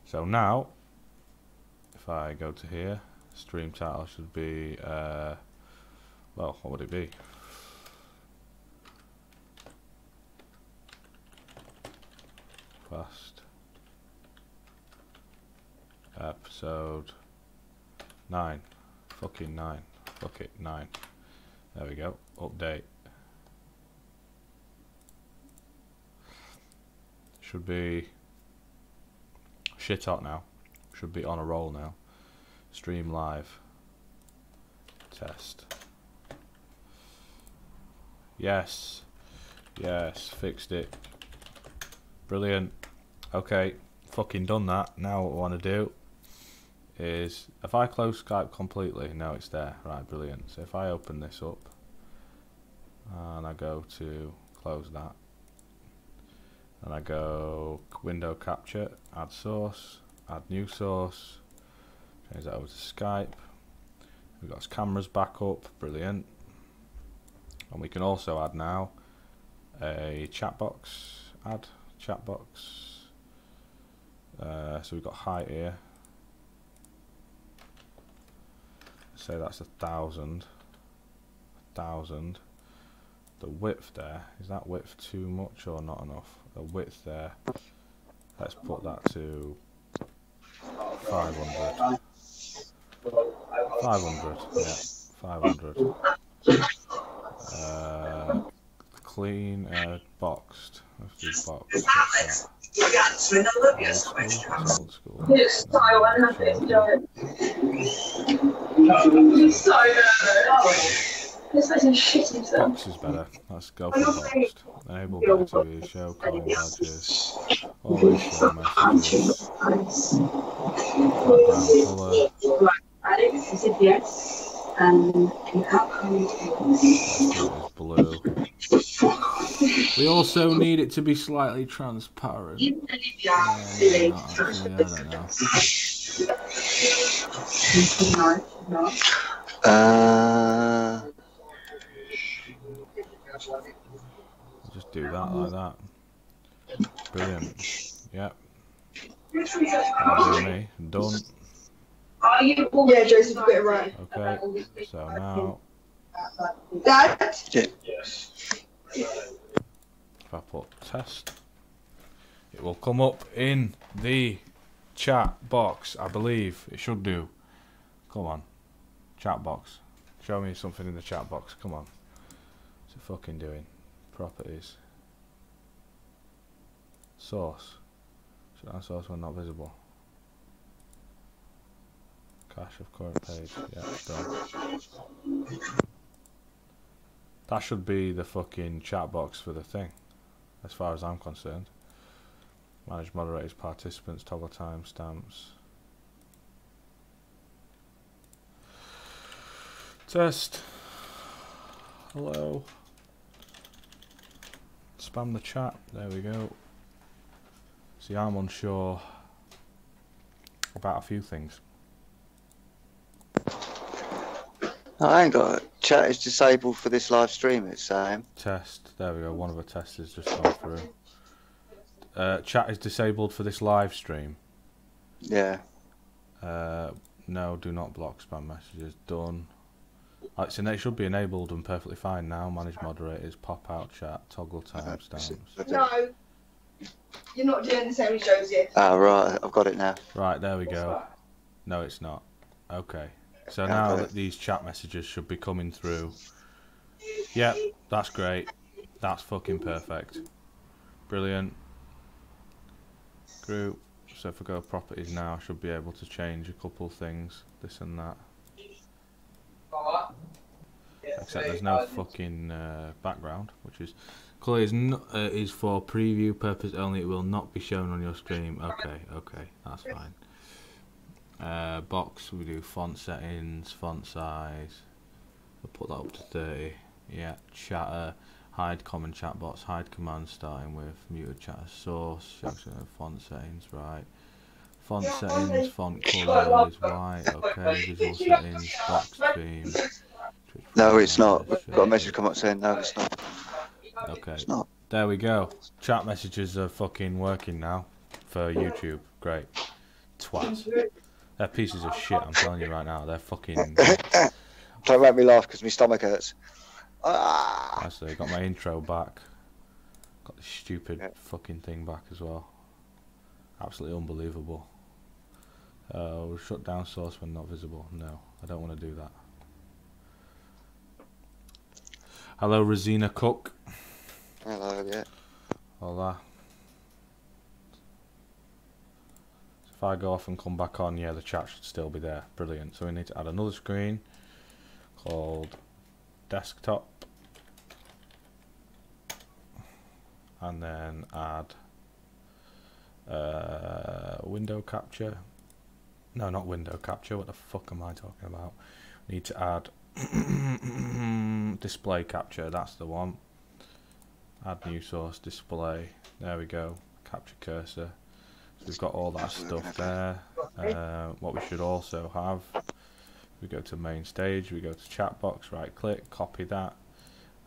So now, if I go to here, stream title should be, well, what would it be? Fast episode 9. Fucking 9. Fuck it, 9. There we go. Update. Should be shit hot now. Should be on a roll now. Stream live. Test. Yes. Yes, fixed it. Brilliant. Okay, fucking done that. Now what I want to do is, if I close Skype completely, no, it's there. Right, brilliant. So if I open this up and I go to close that, and I go window capture, add source, add new source, change that over to Skype. We've got cameras back up, brilliant. And we can also add now a chat box, add chat box. So we've got height here. Say that's 1,000. 1,000. The width there, is that width too much or not enough? The width there, let's put that to 500. 500, yeah, 500. Clean, boxed. Let's do boxed. Old school. Box is better. Let's go for boxed. Enable back to show calling badges. Always show messages. Background colour. Alex, you said yes. And how come it's blue. We also need it to be slightly transparent. I don't know. Just do that like that. Brilliant. Yep. That'll do me. Done. Yeah, Joseph's got it right. Okay. So now, Dad? Yes. if I put test, it will come up in the chat box. I believe it should do. Come on, chat box. Show me something in the chat box. Come on. What's it fucking doing? Properties. Source. Should I source when not visible? Cache of current page. Yeah, done. That should be the fucking chat box for the thing, as far as I'm concerned. Manage moderators, participants, toggle timestamps. Test. Hello. Spam the chat. There we go. See, I'm unsure about a few things. I ain't got it. Chat is disabled for this live stream, it's saying. Test. There we go. One of the tests has just gone through. Chat is disabled for this live stream. Yeah. No, do not block spam messages. Done. So it should be enabled and perfectly fine now. Manage moderators, pop out chat, toggle timestamps. No. You're not doing the same as Josie. Ah, right. I've got it now. Right, there we go. No, it's not. Okay. So now that these chat messages should be coming through. Yep, that's great. That's fucking perfect. Brilliant. Group. So if I go properties now, I should be able to change a couple things. This and that. Except there's no fucking background, which is colour is for preview purpose only. It will not be shown on your stream. Okay, that's fine. Box, we do font settings, font size. We'll put that up to 30. Yeah, chatter, hide common chat bots, hide commands starting with muted chatter source. Font settings, right. Font settings, font colour is white. Okay, visual settings, box theme. No, it's not. We've got a message come up saying no, it's not. Okay, It's not. there we go. Chat messages are fucking working now for YouTube. Great. Twats. They're pieces of shit, I'm telling you right now. They're fucking... Don't make me laugh because my stomach hurts. Ah! Actually, I got my intro back. Got this stupid fucking thing back as well. Absolutely unbelievable. Shut down source when not visible. No, I don't want to do that. Hello, Rosina Cook. Hello, yeah. Hola. So if I go off and come back on, yeah, the chat should still be there. Brilliant. So we need to add another screen called desktop. And then add window capture. No, not window capture. What the fuck am I talking about? We need to add display capture. That's the one. Add new source display. There we go. Capture cursor. So we've got all that stuff there. What we should also have. We go to main stage. We go to chat box. Right click. Copy that.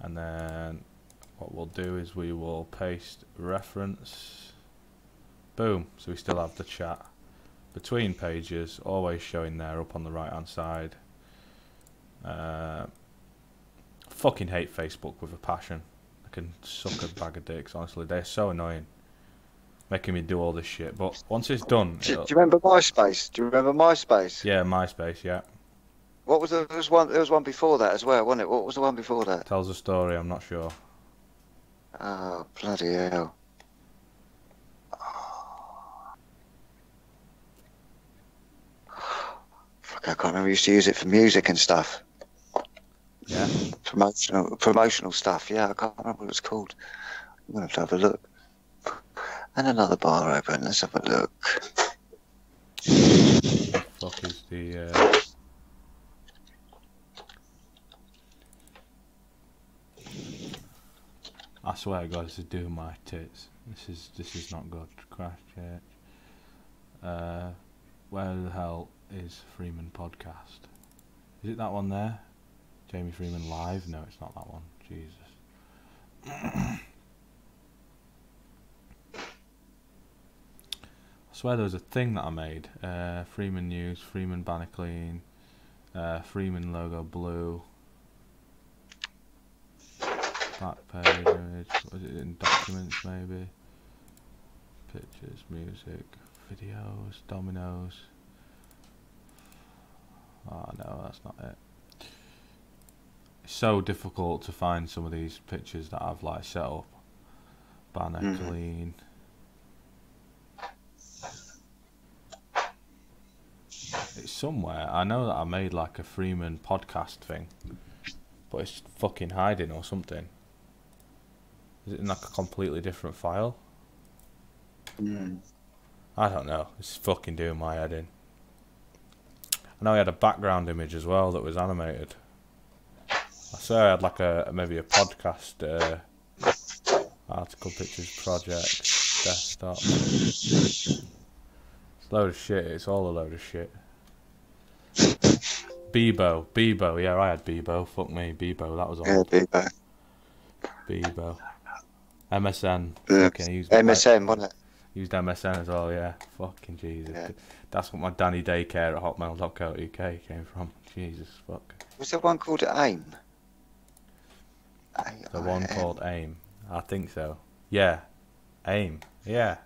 And then what we'll do is we will paste reference. Boom. So we still have the chat between pages, always showing there up on the right hand side. Fucking hate Facebook with a passion. I can suck a bag of dicks, honestly. They're so annoying, making me do all this shit. But once it's done, Do you remember MySpace? Do you remember MySpace? Yeah, MySpace. Yeah. What was there was one before that as well, wasn't it? What was the one before that? Tells a story. I'm not sure. Oh, bloody hell. Fuck, I can't remember. We used to use it for music and stuff. Yeah. Promotional stuff. Yeah, I can't remember what it was called. I'm going to have a look. And another bar open. Let's have a look. Fuck is the... I swear to God, this is doing my tits. This is not good. Crash Church. Where the hell is Freeman Podcast? Is it that one there? Jamie Freeman Live? No, it's not that one. Jesus. I swear there was a thing that I made. Freeman News, Freeman Banner Clean, Freeman logo blue. Back page image. Was it in documents maybe? Pictures, music, videos, dominoes. Oh no, that's not it. It's so difficult to find some of these pictures that I've like set up. Banner clean. It's somewhere. I know that I made like a Freeman podcast thing, but it's fucking hiding or something. Is it in like a completely different file? I don't know. It's fucking doing my head in. I know I had a background image as well that was animated. I swear I had like maybe a podcast article, pictures, project, desktop. It's a load of shit. It's all a load of shit. Bebo, yeah, I had Bebo. Fuck me, Bebo, that was all. Yeah, Bebo. Bebo. MSN. Yeah. Okay, used MSN, wasn't it? Used MSN as well, yeah. Fucking Jesus. Yeah. That's what my Danny Daycare at hotmail.co.uk came from. Jesus, fuck. Was there one called AIM? The one called AIM. I think so. Yeah. AIM. Yeah.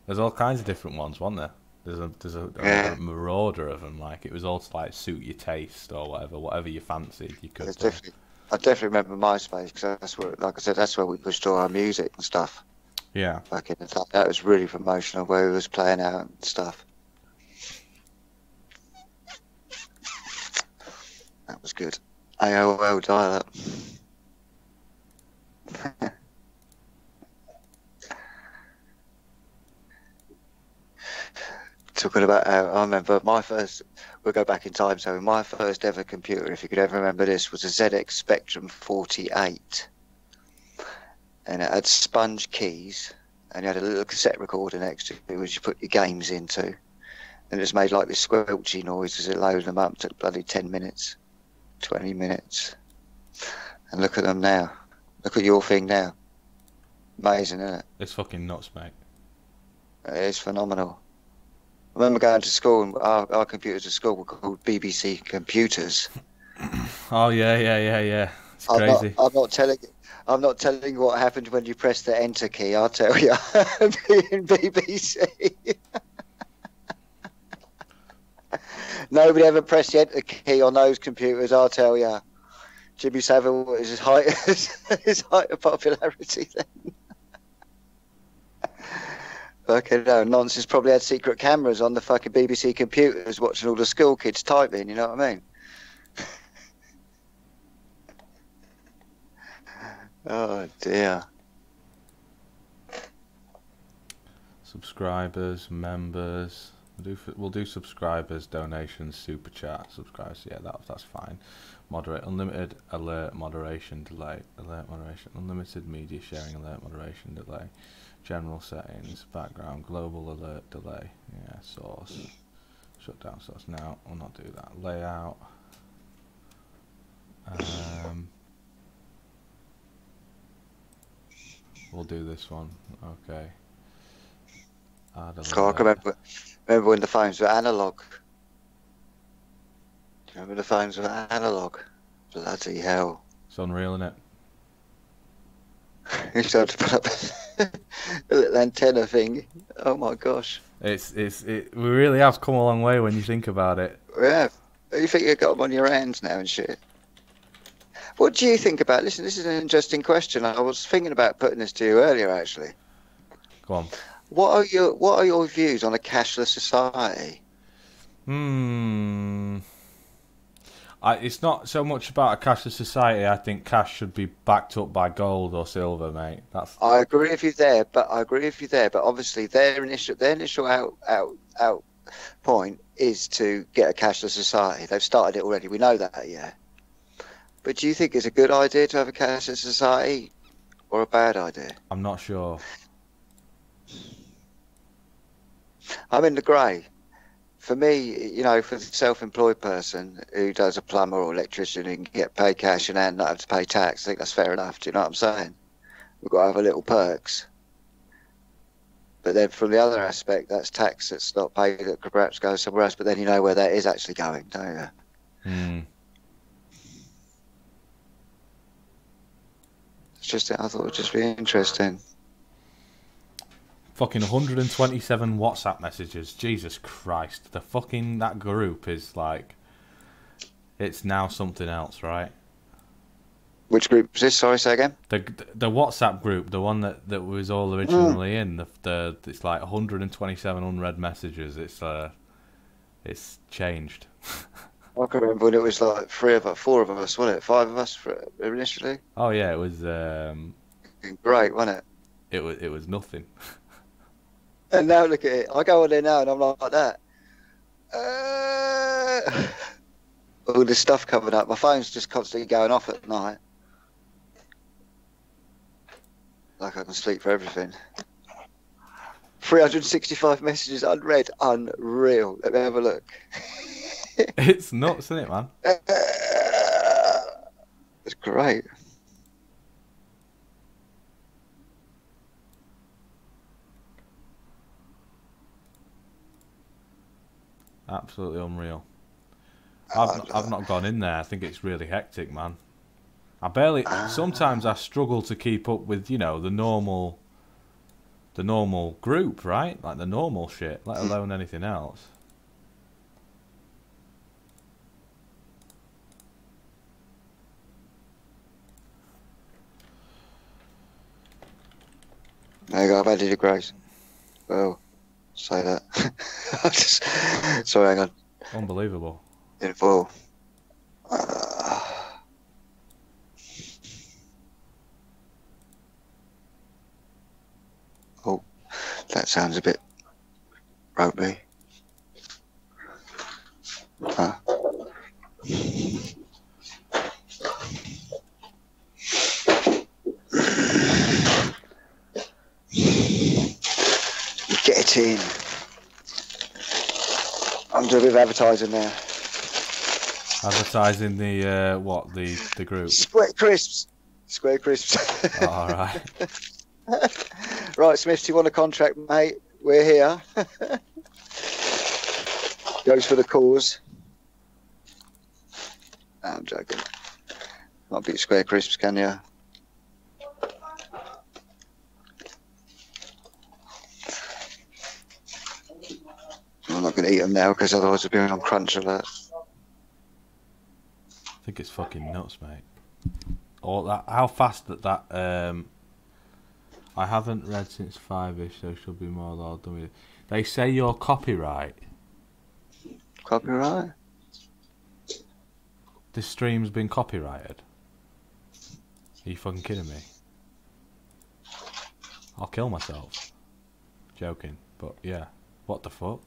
There's all kinds of different ones, wasn't there? There's a marauder of them. Like it was all to like suit your taste or whatever you fancied. You could. I definitely remember MySpace because that's where, like I said, that's where we pushed all our music and stuff. Yeah. Back in the time, that was really promotional, where we was playing out and stuff. That was good. AOL dial-up. Talking about how I remember we'll go back in time, so my first ever computer, if you could ever remember this, was a ZX Spectrum 48. And it had sponge keys, and you had a little cassette recorder next to it, which you put your games into. And it just made like this squelchy noise as it loaded them up. It took bloody 10 minutes, 20 minutes. And look at them now. Look at your thing now. Amazing, isn't it? It's fucking nuts, mate. It is phenomenal. remember going to school, and our computers at school were called BBC computers. Oh yeah. It's I'm crazy. I'm not telling you what happened when you press the enter key. I'll tell you. Being BBC. Nobody ever pressed the enter key on those computers. I'll tell you. Jimmy Savile was his height of popularity then. Fucking no nonsense. Probably had secret cameras on the fucking BBC computers watching all the school kids typing. You know what I mean? Oh dear. Subscribers, members. We'll do subscribers, donations, super chat, subscribers. Yeah, that's fine. Moderate, unlimited alert moderation delay, alert moderation, unlimited media sharing alert moderation delay, general settings, background, global alert delay. Yeah, source, shutdown source. Now we'll not do that. Layout. We'll do this one. Okay. Add God, I remember when the phones were analog. Do you remember the phones were analog? Bloody hell. It's unreal, isn't it? You just have to put up a little antenna thing. Oh my gosh. We really have come a long way when you think about it. Yeah. You think you've got them on your hands now and shit. What do you think about? Listen, this is an interesting question. I was thinking about putting this to you earlier, actually. Go on. What are your views on a cashless society? It's not so much about a cashless society. I think cash should be backed up by gold or silver, mate. I agree with you there, but obviously their initial out point is to get a cashless society. They've started it already. We know that, yeah. But do you think it's a good idea to have a cashless society or a bad idea? I'm not sure. I'm in the grey. For me, you know, for the self-employed person who does a plumber or electrician who can get paid cash and not have to pay tax, I think that's fair enough. Do you know what I'm saying? We've got to have a little perks. But then from the other aspect, that's tax that's not paid that could perhaps go somewhere else, but then you know where that is actually going, don't you? It's just, I thought it would just be interesting. Fucking 127 WhatsApp messages. Jesus Christ. That group is like, it's now something else, right? Which group is this? Sorry, say again? The WhatsApp group, the one that was all originally in, it's like 127 unread messages. It's changed. I can remember when it was like 4 of us, wasn't it? 5 of us initially. Oh yeah, it was. Great, wasn't it? It was nothing. And now look at it. I go on there now and I'm like that. All this stuff coming up. My phone's just constantly going off at night. Like I can sleep for everything. 365 messages unread. Unreal. Let me have a look. It's nuts, isn't it, man? It's great. Absolutely unreal. I've not gone in there. I think it's really hectic, man. Sometimes I struggle to keep up with, you know, the normal group, right? Like the normal shit, let alone anything else. There you go, I've added you, Grace. Well, say that. Sorry, hang on. Unbelievable. In full. Oh, that sounds a bit ropey. Huh. Get it in. I'm doing a bit of advertising now. Advertising the what? The group. Square crisps. Square crisps. Oh, all right. Right, Smith, do you want a contract, mate? We're here. Goes for the cause. I'm joking. Might be square crisps, can you? I'm not going to eat them now because otherwise we'll be on crunch alert. I think it's fucking nuts, mate. Or that, how fast that I haven't read since 5ish, so should be more than done with it. They say you're copyright. Copyright? This stream's been copyrighted. Are you fucking kidding me? I'll kill myself. Joking, but yeah. What the fuck?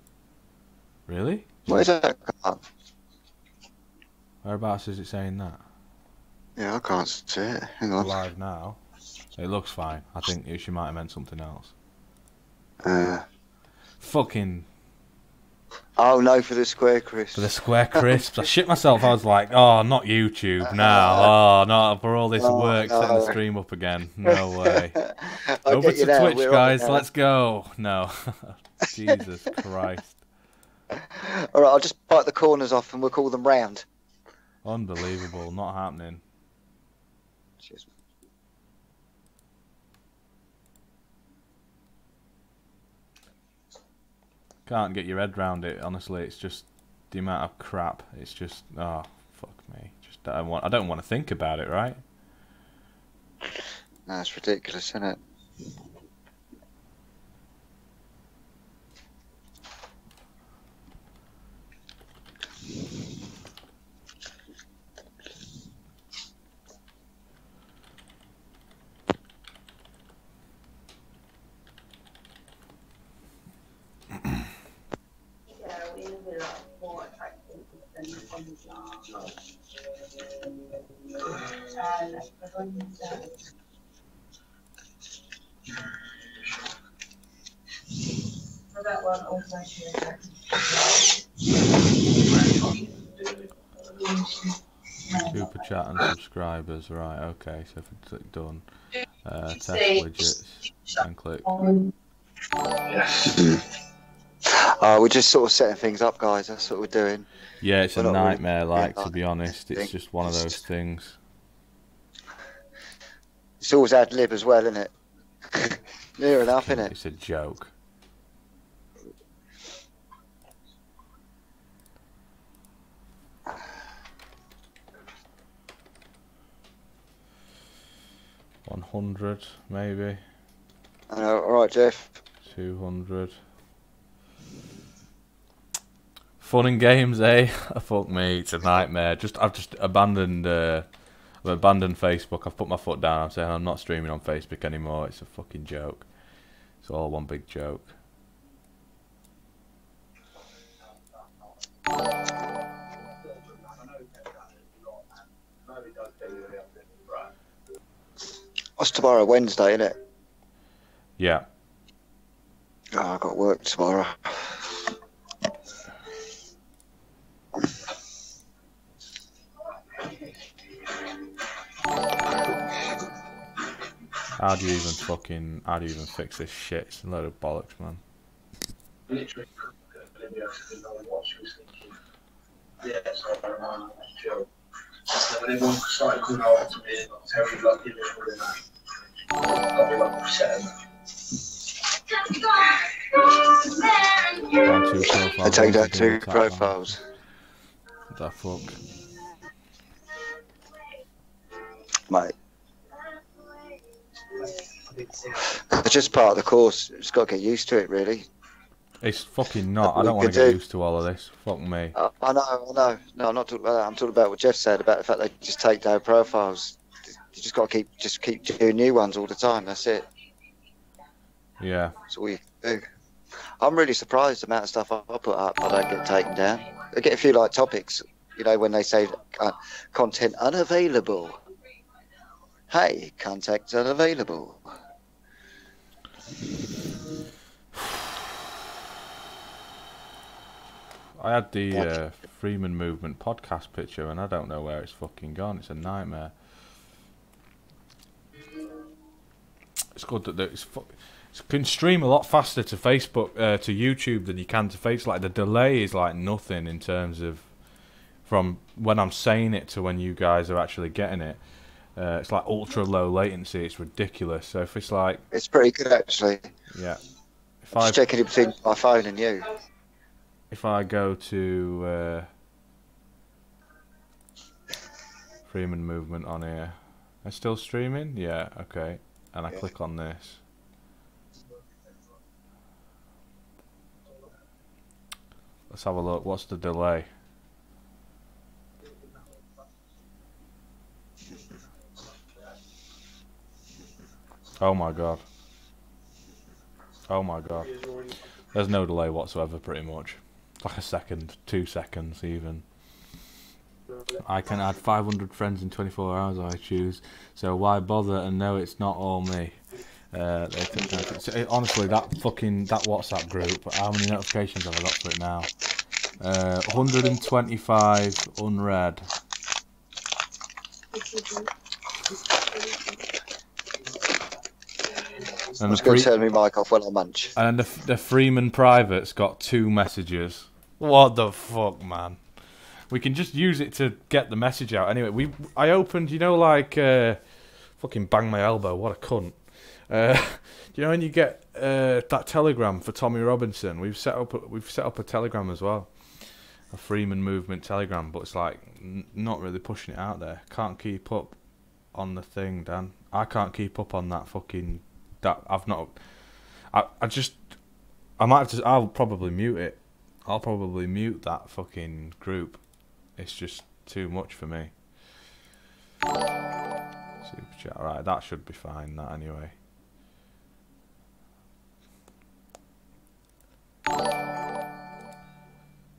Really? Where's that come up? Whereabouts is it saying that? Yeah, I can't see it. Hang on. Live now. It looks fine. I think she might have meant something else. Fucking. Oh no, for the square crisps. For the square crisps. I shit myself. I was like, oh, not YouTube now. Oh, no, for all this work, setting the stream up again. No way. Over to Twitch, guys. Let's go. No. Jesus Christ. Alright, I'll just bite the corners off and we'll call them round. Unbelievable. Not happening. Cheers. Can't get your head round it, honestly. It's just the amount of crap. It's just, oh, fuck me. Just I don't want to think about it, right? No, it's ridiculous, isn't it? Super chat and subscribers, right? Okay, so if we click done, test widgets and click. We're just sort of setting things up, guys. That's what we're doing. Yeah, it's We're a not really- nightmare. Like, yeah, to be honest, it's just one of those things. It's always ad lib as well, isn't it? Near enough, isn't it? It's a joke. $100 maybe. All right, Jeff. 200. Fun and games, eh? Fuck me, it's a nightmare. I've just abandoned. I've abandoned Facebook. I've put my foot down. I'm saying I'm not streaming on Facebook anymore. It's a fucking joke. It's all one big joke. What's tomorrow? Wednesday, isn't it? Yeah. Oh, I've got work tomorrow. How do you even fix this shit? It's a load of bollocks, man. Literally, what she was thinking. Yeah, so I don't know, Joe. So when everyone started coming over to me, Terry, like, give me a that. I'll be like, upset. I take that two profiles. What the fuck? Mate. It's just part of the course. It's got to get used to it, really. It's fucking not. I don't want to get used to all of this. Fuck me. I know. No, I'm not talking about that. I'm talking about what Jeff said about the fact they just take down profiles. You just got to keep doing new ones all the time. That's it. Yeah. That's all you can do. I'm really surprised the amount of stuff I put up I don't get taken down. I get a few like topics, you know, when they say content unavailable. Hey, contact unavailable. I had the Freeman Movement podcast picture and I don't know where it's fucking gone. It's a nightmare. It's good that You can stream a lot faster to Facebook, to YouTube than you can to Facebook. Like the delay is like nothing in terms of from when I'm saying it to when you guys are actually getting it. It's like ultra low latency. It's ridiculous. So if it's like, It's pretty good actually. yeah, if Just checking it between my phone and you. if I go to Freeman movement on here, I'm still streaming. Yeah, okay, and I click on this. Let's have a look. What's the delay? Oh my god. Oh my god. There's no delay whatsoever, pretty much. Like a second, 2 seconds even. I can add 500 friends in 24 hours I choose, so why bother? And no, it's not all me. Honestly, that WhatsApp group, how many notifications have I got for it now? 125 unread. And Let's go turn my mic off while I munch. And the Freeman private's got 2 messages. What the fuck, man? We can just use it to get the message out. Anyway, I opened, like, fucking bang my elbow. What a cunt. When you get that Telegram for Tommy Robinson, we've set up a Telegram as well, a Freeman movement Telegram, but it's like not really pushing it out there. Can't keep up on the thing, Dan. I can't keep up on that fucking. That I've not. I might have to. I'll probably mute it. I'll probably mute that fucking group. It's just too much for me. Super chat. Right, that should be fine. That anyway.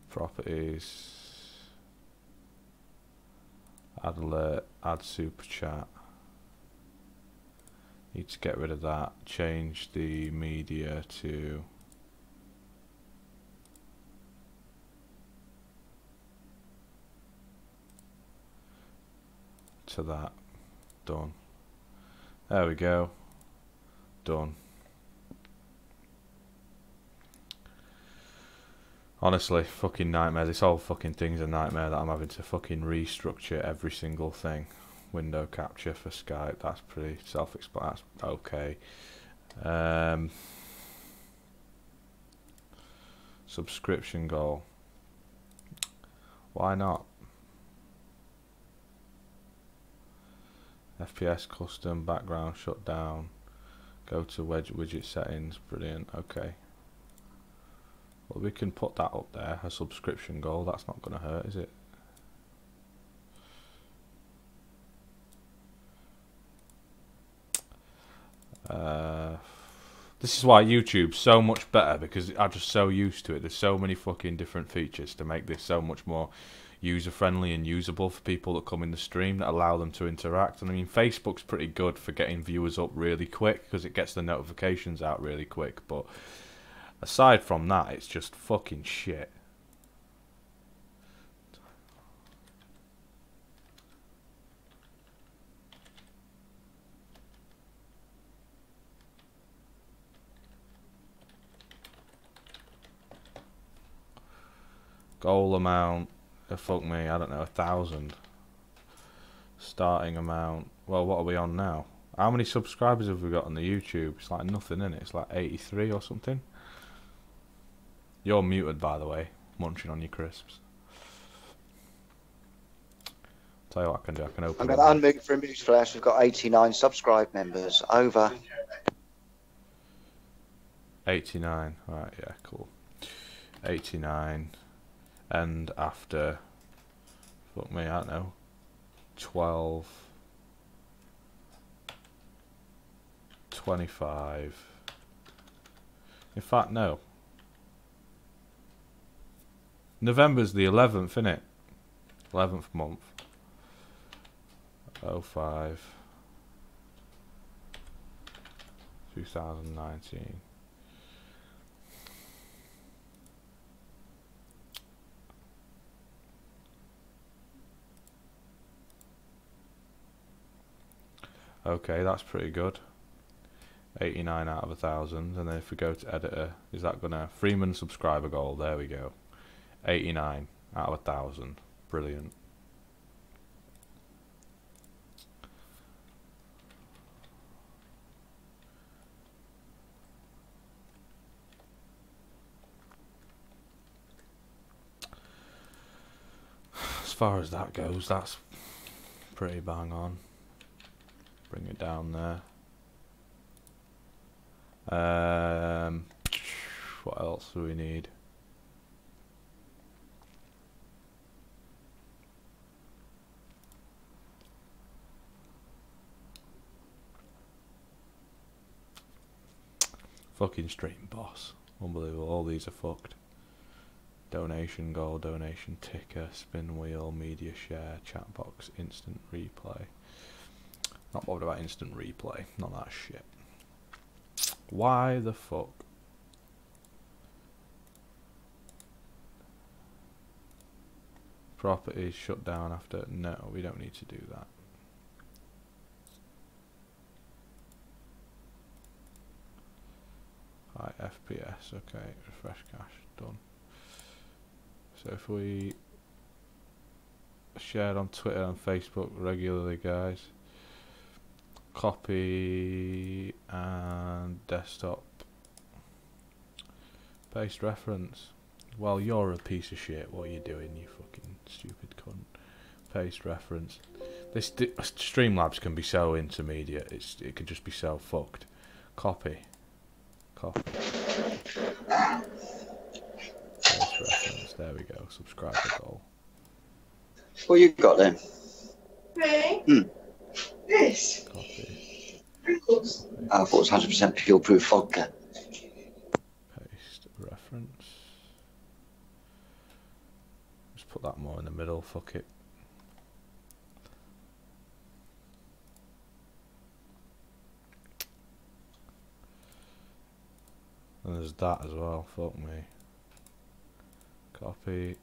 Properties. Add alert. Add super chat. Need to get rid of that. Change the media to that. Done. There we go. Done. Honestly, fucking nightmare. This whole fucking thing's a nightmare that I'm having to fucking restructure every single thing. Window capture for Skype, that's pretty self-explanatory. That's okay. Subscription goal. Why not? FPS custom background shut down. Go to widget settings. Brilliant. Okay. Well, we can put that up there. A subscription goal. That's not going to hurt, is it? This is why YouTube's so much better, because I'm just so used to it. There's so many fucking different features to make this so much more user-friendly and usable for people that come in the stream that allow them to interact. And I mean, Facebook's pretty good for getting viewers up really quick because it gets the notifications out really quick. But aside from that, it's just fucking shit. Goal amount, fuck me, I don't know, 1,000. Starting amount, well, what are we on now? How many subscribers have we got on the YouTube? It's like nothing, innit? It's like 83 or something. You're muted, by the way, munching on your crisps. Tell you what I can do, I can open I'm going to unmute for a news flash. We've got 89 subscribe members. Over. 89, right, yeah, cool. 89. And after, fuck me, I don't know, 12, 25, in fact, no. November's the 11th, innit? 11th month. 05, 2019. Okay, that's pretty good. 89 out of 1,000. And then if we go to editor, is that gonna Freeman subscriber goal? There we go. 89 out of 1,000. Brilliant. As far as that goes, that's pretty bang on. Bring it down there. What else do we need? Fucking stream boss. Unbelievable. All these are fucked. Donation goal, donation ticker, spin wheel, media share, chat box, instant replay. Not bothered about instant replay. Not that shit. Why the fuck? Properties shut down after. No, we don't need to do that. Right, FPS. Okay, refresh cache. Done. So if we share on Twitter and Facebook regularly, guys. Copy and desktop. Paste reference. Well, you're a piece of shit. What are you doing, you fucking stupid cunt? Paste reference. This Streamlabs can be so intermediate. It could just be so fucked. Copy. Copy. Paste reference. There we go. Subscribe to goal. What you got then? Really? This. Copy. Wrinkles. I thought it was 100% pure proof vodka. Paste reference. Just put that more in the middle. Fuck it. And there's that as well. Fuck me. Copy.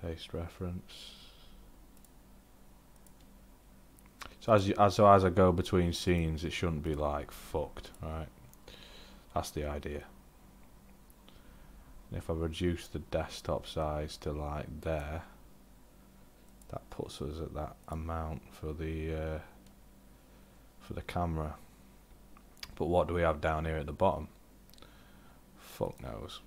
Paste reference. So as I go between scenes, it shouldn't be like fucked, right? That's the idea. And if I reduce the desktop size to like there, that puts us at that amount for the camera. But what do we have down here at the bottom? Fuck knows.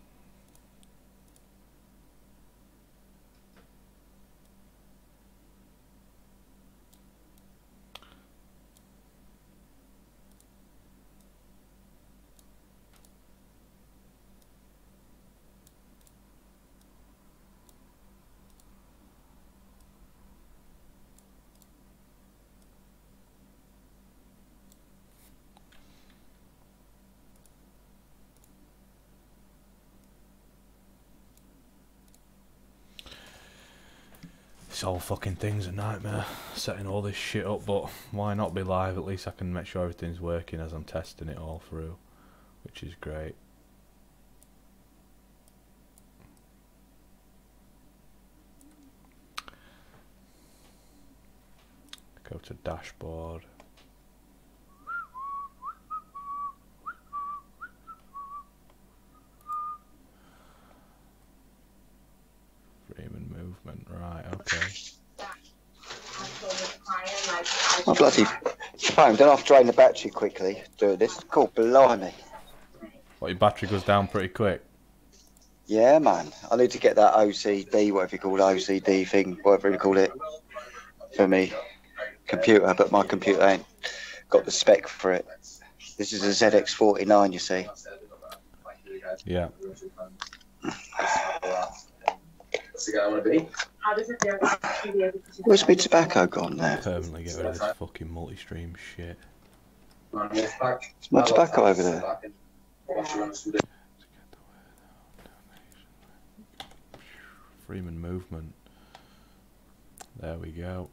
This whole fucking thing's a nightmare, setting all this shit up, but why not be live? At least I can make sure everything's working as I'm testing it all through, which is great. Go to dashboard. Freeman movement, right, okay. Oh, bloody phone. Don't have to drain the battery quickly. Do this. Cool, blimey. What, your battery goes down pretty quick? Yeah, man. I need to get that OCD, whatever you call it, OCD thing, whatever you call it, for me computer, but my computer ain't got the spec for it. This is a ZX49, you see. Yeah. How does it feel to be able to Where's my tobacco gone there? Permanently get rid of this fucking multi-stream shit. Is my tobacco over there? Freeman movement. There we go.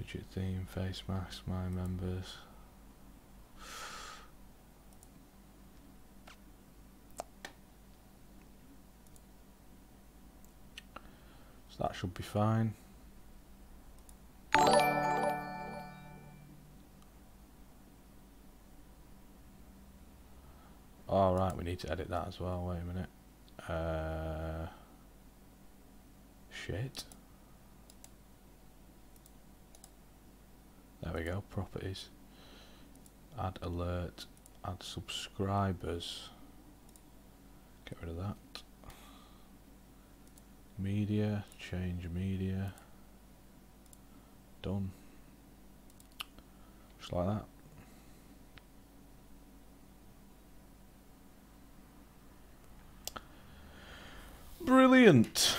Widget theme, face mask, my members. So that should be fine. Alright, we need to edit that as well. Wait a minute. Shit. There we go, properties. Add alert, add subscribers. Get rid of that. Media, change media. Done. Just like that. Brilliant.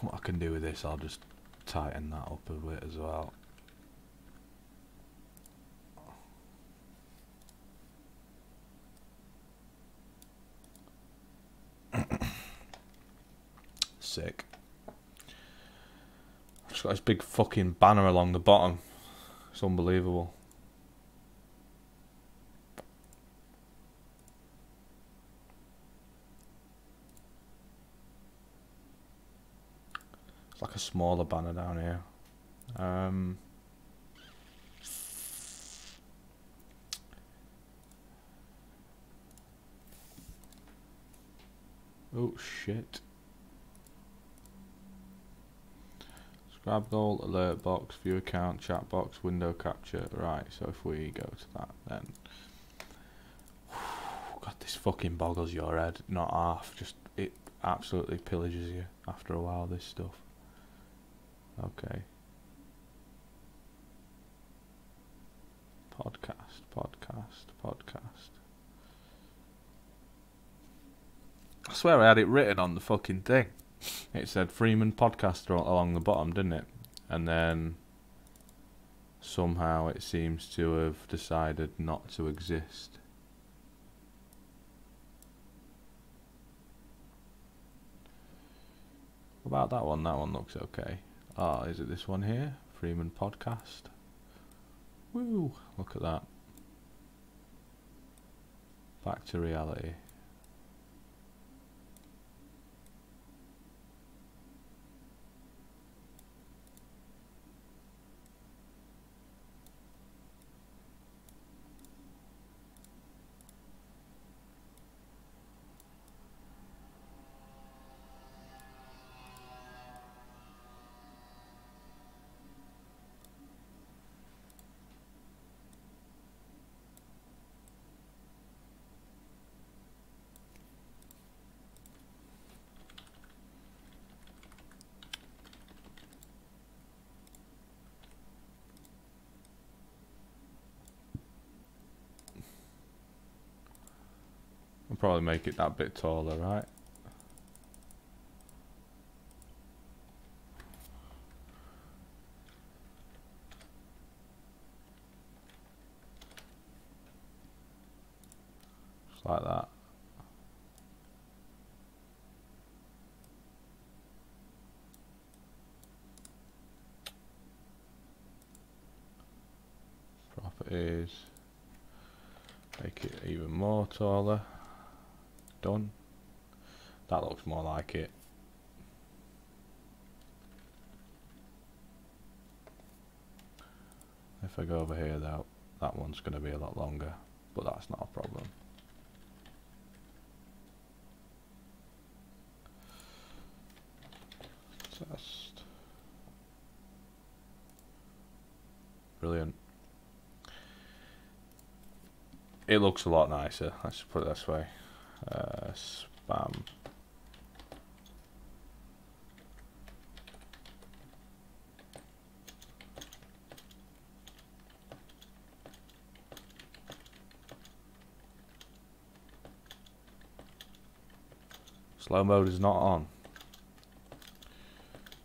What I can do with this, I'll just tighten that up a bit as well. Sick. Just got this big fucking banner along the bottom. It's unbelievable. It's like a smaller banner down here. Oh shit. Subscribe goal, alert box, view account, chat box, window capture. Right, so if we go to that then. God, this fucking boggles your head. Not half, just it absolutely pillages you after a while, this stuff. Okay. Podcast. I swear I had it written on the fucking thing. It said Freeman Podcast along the bottom, didn't it? And then somehow it seems to have decided not to exist. What about that one? That one looks okay. Ah, is it this one here? Freeman Podcast. Woo! Look at that. Back to reality. I'll probably make it that bit taller, right? Just like that. Properties. Make it even more taller. Done. That looks more like it. If I go over here though, that one's going to be a lot longer, but that's not a problem. Test. Brilliant. It looks a lot nicer, let's put it this way. Spam. Slow mode is not on,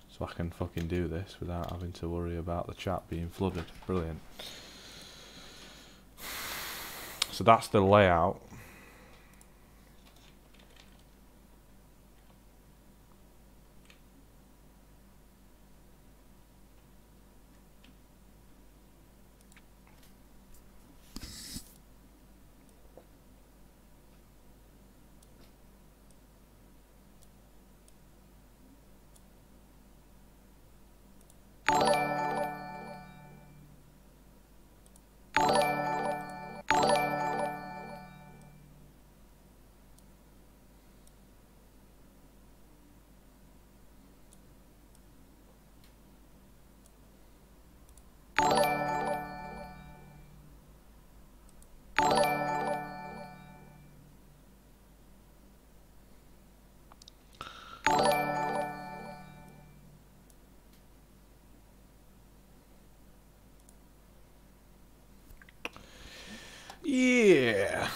so I can fucking do this without having to worry about the chat being flooded. Brilliant. So that's the layout. Yeah.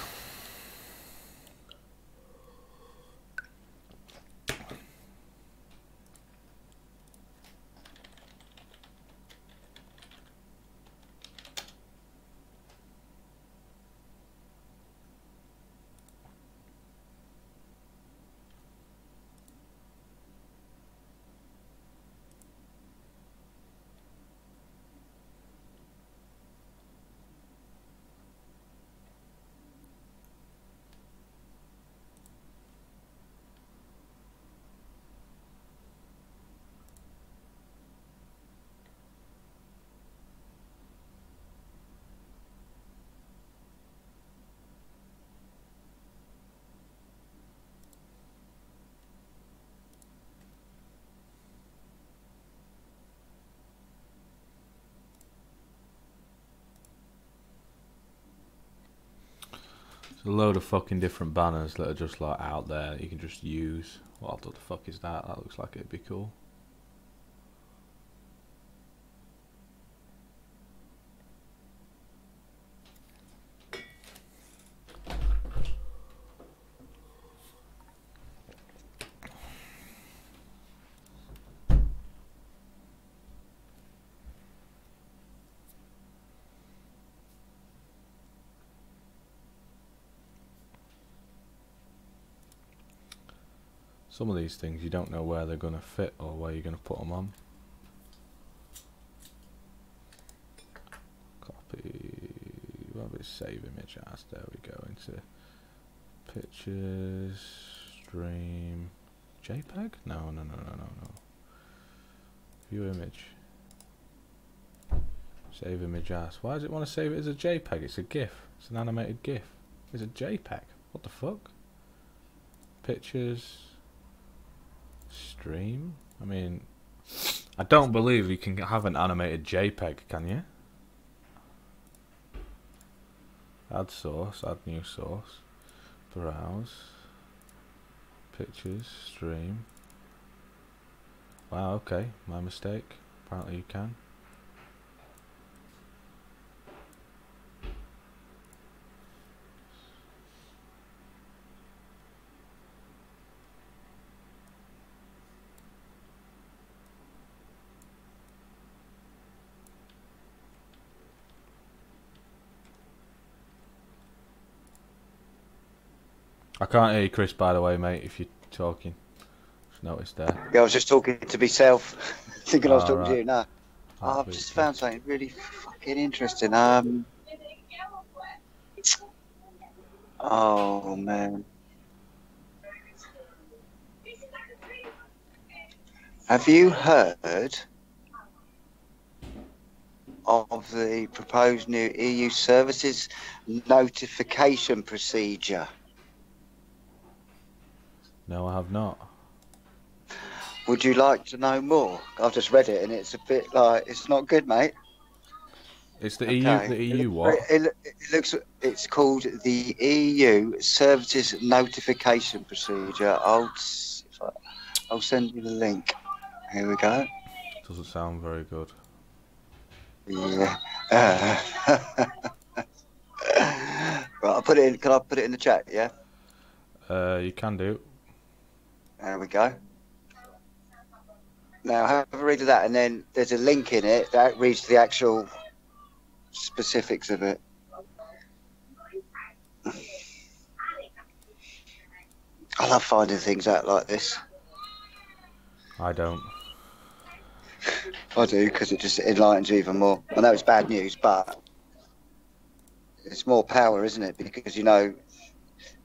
There's a load of fucking different banners that are just like out there that you can just use. What the fuck is that? That looks like it'd be cool. Some of these things you don't know where they're going to fit or where you're going to put them on. Copy. What is save image as? There we go. Into pictures, stream, JPEG? No. View image. Save image as. Why does it want to save it as a JPEG? It's a GIF. It's an animated GIF. It's a JPEG. What the fuck? Pictures. Stream? I mean, I don't believe you can have an animated JPEG, can you? Add source, add new source, browse, pictures, stream. Wow, okay, my mistake. Apparently you can. I can't hear you, Chris, by the way, mate, if you're talking. Just noticed there. Yeah, I was just talking to myself, thinking I was talking right. to you. No, I've just found something really fucking interesting. Oh, man. Have you heard of the proposed new EU services notification procedure? No, I have not. Would you like to know more? I've just read it and it's a bit like, it's not good, mate. It's the EU, the EU what? It looks, it's called the EU Services Notification Procedure. I'll send you the link. Here we go. Doesn't sound very good. Yeah. Right, I'll put it in. Can I put it in the chat? Yeah. You can do. There we go. Now have a read of that, and then there's a link in it that reads the actual specifics of it. I love finding things out like this. I don't. I do, because it just enlightens you even more. I know it's bad news, but it's more power, isn't it? Because, you know,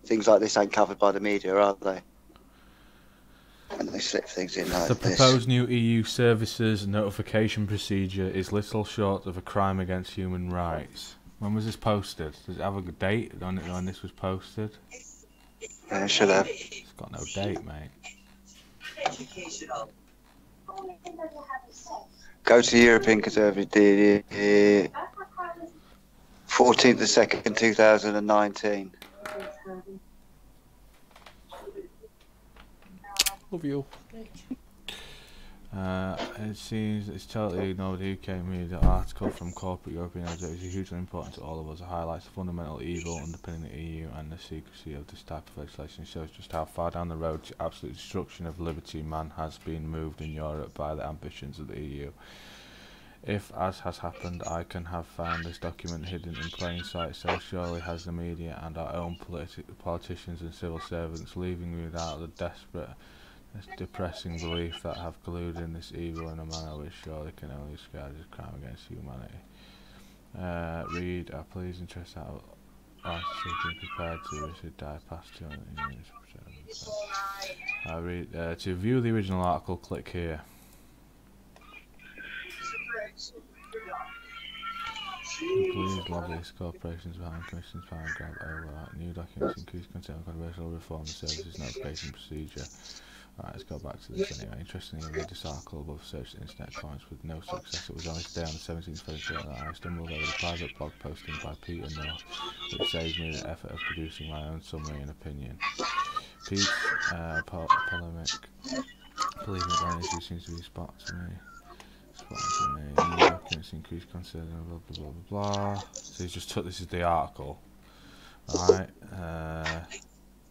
things like this ain't covered by the media, are they? And they slip things in like The this. proposed new EU services notification procedure is little short of a crime against human rights. When was this posted? Does it have a date on it when this was posted? Yeah, it should have. It's got no date, mate. Go to European Conservative, 14th of 2nd, 2019. Love you. It seems it's totally ignored the UK media article from corporate European agents is hugely important to all of us. It highlights the fundamental evil underpinning the EU and the secrecy of this type of legislation. It shows just how far down the road to absolute destruction of liberty man has been moved in Europe by the ambitions of the EU. If, as has happened, I can have found this document hidden in plain sight, so surely has the media and our own politicians and civil servants, leaving me without the desperate, depressing belief that have colluded in this evil in a manner which surely can only describe as a crime against humanity. Read, please interest out being prepared to receive die past 200 years. Read, to view the original article, click here. Please lobbyist corporations behind commissions power and grab over new documents, increase content of controversial reform services notification procedure. Alright, let's go back to this anyway. Interestingly, I read this article above search internet comments with no success. It was only today on the 17th of February that I stumbled over the private blog posting by Peter North, which saves me the effort of producing my own summary and opinion. Pete's polemic. Believe me, one issue seems to be spot to me. New documents increase concern, blah blah blah blah blah. So he's just took this is the article. Right.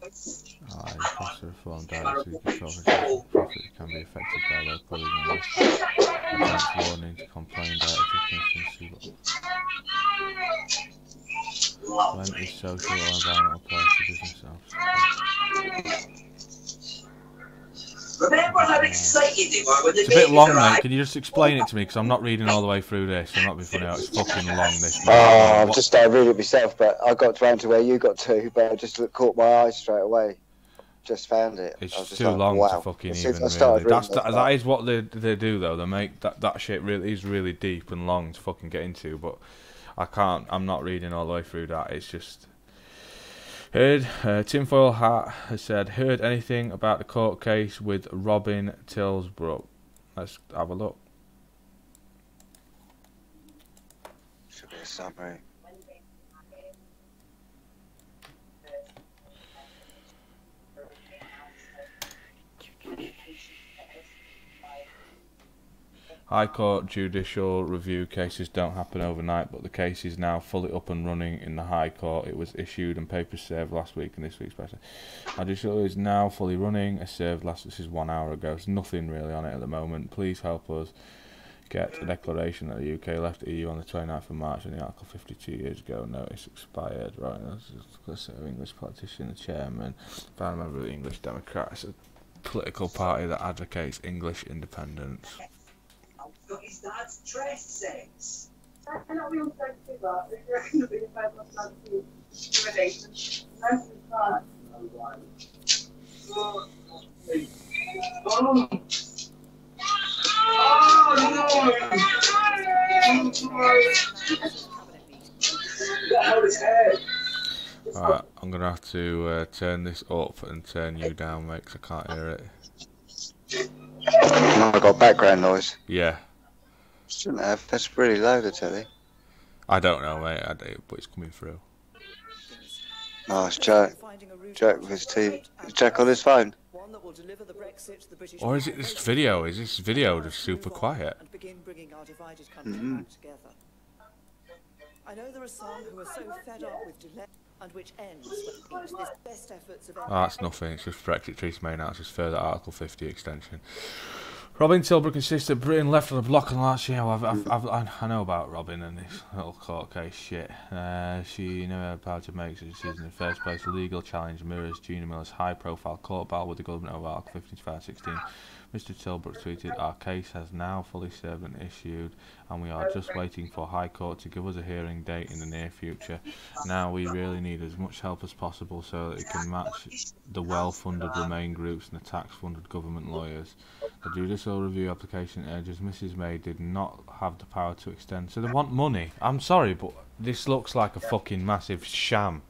Cost of reform directly control profit can be affected by local advance warning to complain directly to commission. When is social or environmental applies to business officers? Remember how excited they were when they It's a bit long, mate. Can you just explain it to me? Because I'm not reading all the way through this. I'm not being funny out. It's fucking long, this. I've just started reading it myself, but I got round to where you got to, but I just caught my eye straight away. Just found it. It's just too like, long wow. to fucking As even soon as I started really. reading That is what they do, though. They make that shit really is really deep and long to fucking get into, but I can't. I'm not reading all the way through that. It's just... Heard, Tinfoil Hat has said, heard anything about the court case with Robin Tilsbrook? Let's have a look. Should be a summary. High Court judicial review cases don't happen overnight, but the case is now fully up and running in the High Court. It was issued and papers served last week and this week's special. Judicial is now fully running. It served last. This is 1 hour ago. There's nothing really on it at the moment. Please help us get a declaration that the UK left the EU on the 29th of March and the Article 52 years ago. Notice expired. Right, that's an English politician, the chairman, found member of the English Democrats, a political party that advocates English independence. His dad's dress sense. Alright, I'm gonna have to turn this up and turn you down, mate, 'cause I can't hear it. I got background noise. Yeah. Shouldn't have. That's really low, the telly. I don't know, mate, but it's coming through. Oh, it's Jack. Jack with his TV. Is Jack on his phone? Or is it this video? Is this video just super quiet? I know there are some who are so fed up with delay and which ends when it meets this best efforts of... Oh, that's nothing, it's just Brexit treaty main out, it's just further Article 50 extension. Robin Tilbrook insisted Britain left on the block on last year. I know about Robin and this little court case shit. She never had power to make such a decision in the first place. The legal challenge mirrors Gina Miller's high-profile court battle with the government over Article 5516. Mr. Tilbrook tweeted, "Our case has now fully served and issued, and we are just waiting for High Court to give us a hearing date in the near future. Now we really need as much help as possible so that it can match the well-funded Remain groups and the tax-funded government lawyers. The judicial review application urges Mrs. May did not have the power to extend." So they want money. I'm sorry, but this looks like a fucking massive sham.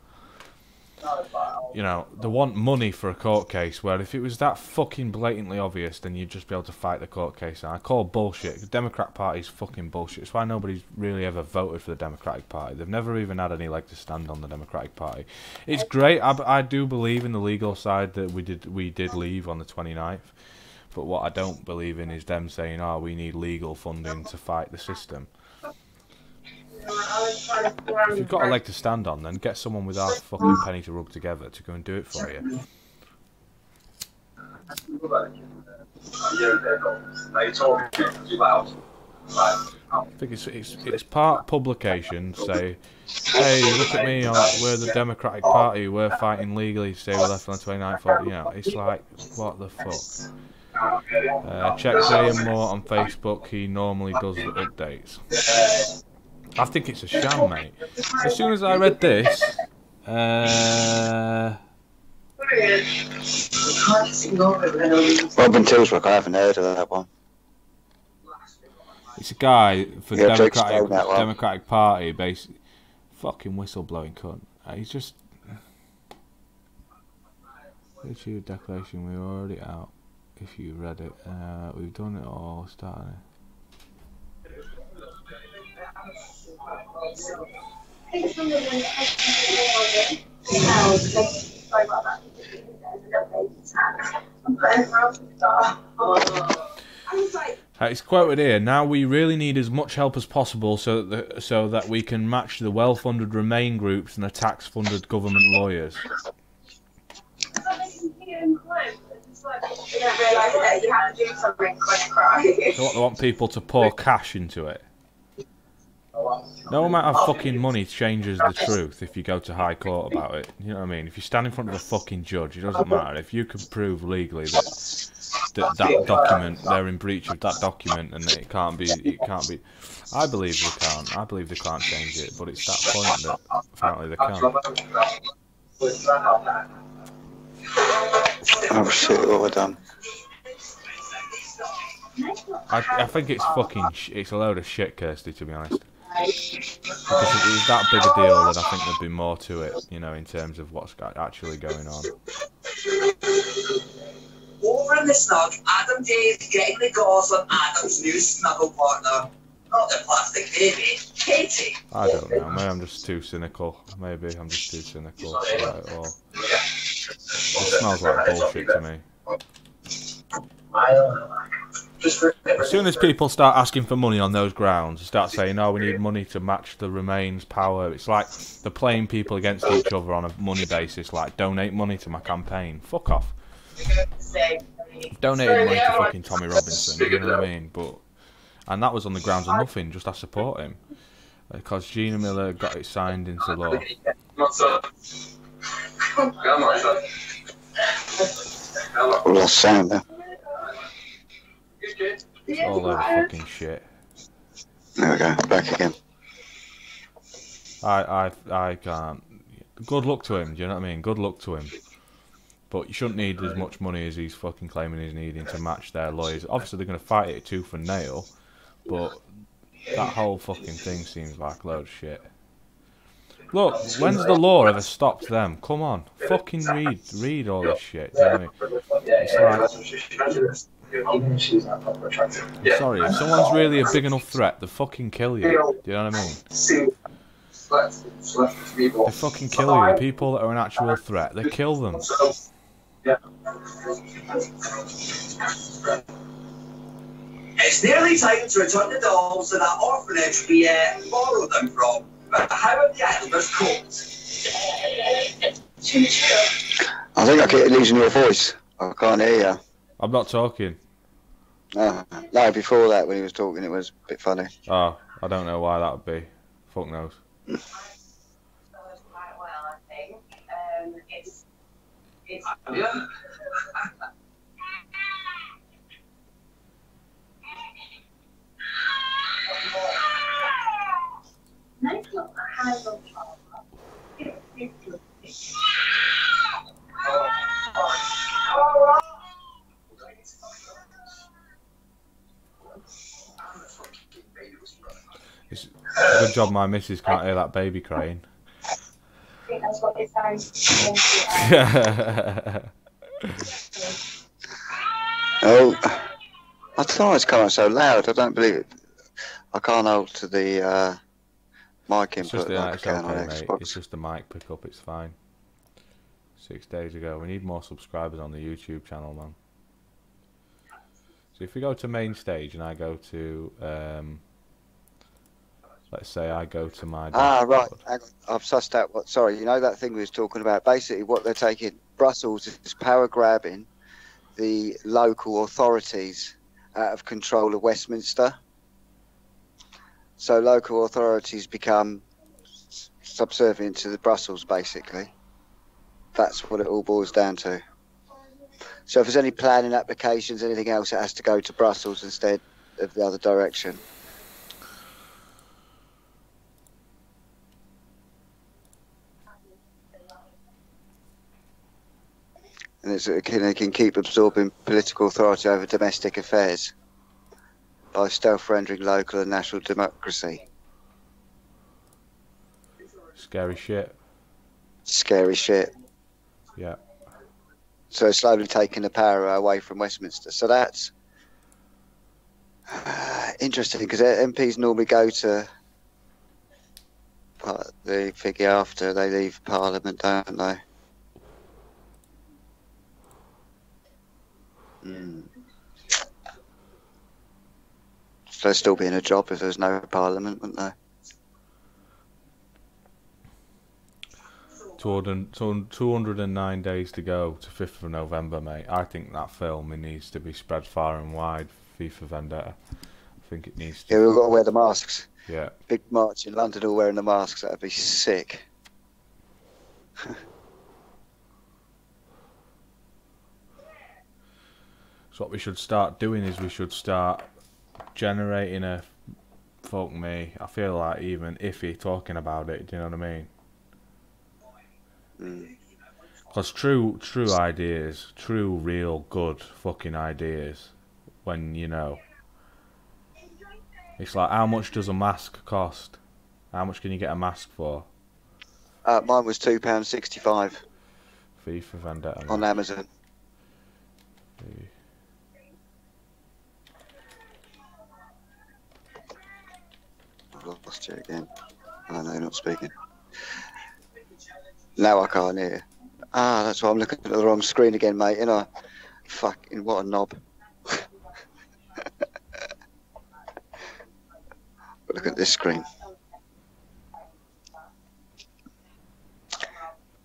You know, they want money for a court case, where if it was that fucking blatantly obvious, then you'd just be able to fight the court case. And I call bullshit. The Democrat Party's fucking bullshit. It's why nobody's really ever voted for the Democratic Party. They've never even had any leg to stand on the Democratic Party. It's great. I do believe in the legal side that we did leave on the 29th. But what I don't believe in is them saying, "Oh, we need legal funding to fight the system." If you've got a leg to stand on, then get someone with half a fucking penny to rub together to go and do it for you. I think it's part publication say, hey, look at me, we're the Democratic Party, we're fighting legally to stay left on the 29th. You know, it's like, what the fuck? Check Graham Moore on Facebook, he normally does the updates. I think it's a sham, mate. As soon as I read this, Robin Tilsbrook, I haven't heard of that one. it's a guy for the Yeah, to explain that one. Democratic Party, basically. Fucking whistleblowing cunt. He's just... Issue declaration, we were already out. If you read it, we've done it all, starting it's quoted here. Now we really need as much help as possible so that we can match the well-funded Remain groups and the tax-funded government lawyers. So what, they want people to pour cash into it. No amount of fucking money changes the truth if you go to high court about it. You know what I mean? If you stand in front of a fucking judge, it doesn't matter. If you can prove legally that document, they're in breach of that document, and it can't be. I believe they can't. I believe they can't change it, but it's that point that apparently they can. Oh shit, what have I done? I think it's fucking. It's a load of shit, Kirsty, to be honest. Because if it was that big a deal, then I think there'd be more to it, you know, in terms of what's actually going on. Over in the snug, Adam J is getting the gauze on Adam's new snuggle partner. Not the plastic baby, Katie. I don't know, maybe I'm just too cynical. Maybe I'm just too cynical about it all. It smells like bullshit to me. As soon as people start asking for money on those grounds, start saying, "Oh, we need money to match the Remain's power," it's like they're playing people against each other on a money basis. Like, donate money to my campaign. Fuck off. I've donated money to fucking Tommy Robinson. You know what I mean? And that was on the grounds of nothing. Just I support him because Gina Miller got it signed into law. We lost sound there. It's all over fucking shit. There we go, back again. I can't. Good luck to him, do you know what I mean? Good luck to him. But you shouldn't need as much money as he's fucking claiming he's needing to match their lawyers. Obviously they're going to fight it tooth and nail, but that whole fucking thing seems like a load of shit. Look, when's the law ever stopped them? Come on, fucking read all this shit, do you know what I mean? It's like... I'm sorry, if someone's really a big enough threat, they fucking kill you. Do you know what I mean? They fucking kill you. People that are an actual threat, they kill them. It's nearly time to return the dolls to that orphanage we borrowed them from. But how have the elders coped? I think I keep losing your voice. I can't hear you. I'm not talking. No, before that when he was talking it was a bit funny. Oh, I don't know why that would be. Fuck knows. It's a good job my missus can't hear that baby crying. I think that's what it sounds Oh, I don't know why it's coming out so loud. I don't believe it. I can't alter the mic It's input just, like I it's can okay, on mate. Xbox. It's just the mic pickup, it's fine. 6 days ago. We need more subscribers on the YouTube channel, man. So if we go to main stage and I go to, let's say I go to my dashboard. Right. Hang on. I've sussed out what. Sorry, you know that thing we was talking about. Basically, what they're taking Brussels is power grabbing the local authorities out of control of Westminster. So local authorities become subservient to the Brussels, basically. That's what it all boils down to. So if there's any planning applications, anything else, it has to go to Brussels instead of the other direction. And they can keep absorbing political authority over domestic affairs by stealth rendering local and national democracy. Scary shit. Scary shit. Yeah. So it's slowly taking the power away from Westminster. So that's interesting, because MPs normally go to the figure after they leave Parliament, don't they? So they'd still be in a job if there's no Parliament, wouldn't they? 209 days to go to 5th of November, mate. I think that film, it needs to be spread far and wide. V for Vendetta. I think it needs to. Yeah, we've got to wear the masks. Yeah. Big march in London, all wearing the masks. That'd be sick. So what we should start doing is we should start generating a, fuck me, I feel like even iffy talking about it, do you know what I mean? Because true ideas, true real good fucking ideas, when, you know, it's like, how much does a mask cost? How much can you get a mask for? Mine was £2.65 V for Vendetta. on Amazon. I've lost you again. Oh, no, you're not speaking. Now I can't hear. That's why I'm looking at the wrong screen again, mate. You know, fucking what a knob. Look at this screen.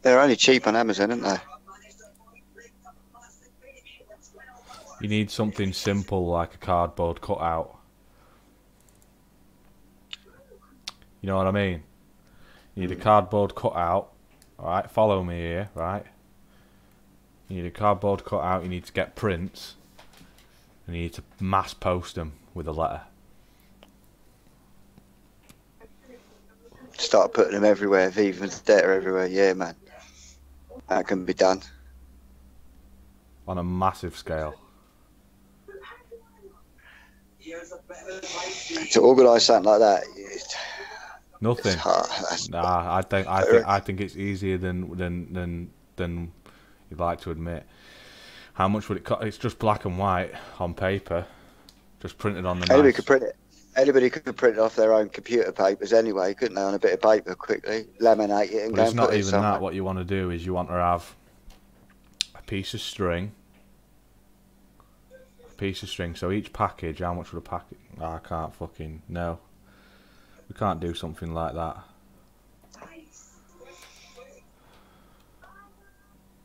They're only cheap on Amazon, aren't they? You need something simple like a cardboard cutout. You know what I mean? You need a cardboard cutout. Alright, follow me here, right? You need a cardboard cutout, you need to get prints, and you need to mass post them with a letter. Start putting them everywhere, V for Vendetta everywhere. Yeah, man. That can be done. On a massive scale. To organise something like that, Nothing. it's hard. Nah, I think it's easier than you'd like to admit. How much would it cost? It's just black and white on paper, just printed on the. Anybody could print it. Anybody could print it off their own computer papers anyway, couldn't they? On a bit of paper, quickly laminate it and But go it's and not put it even somewhere. that. What you want to do is you want to have a piece of string. So each package, how much would a package? I can't fucking no. We can't do something like that.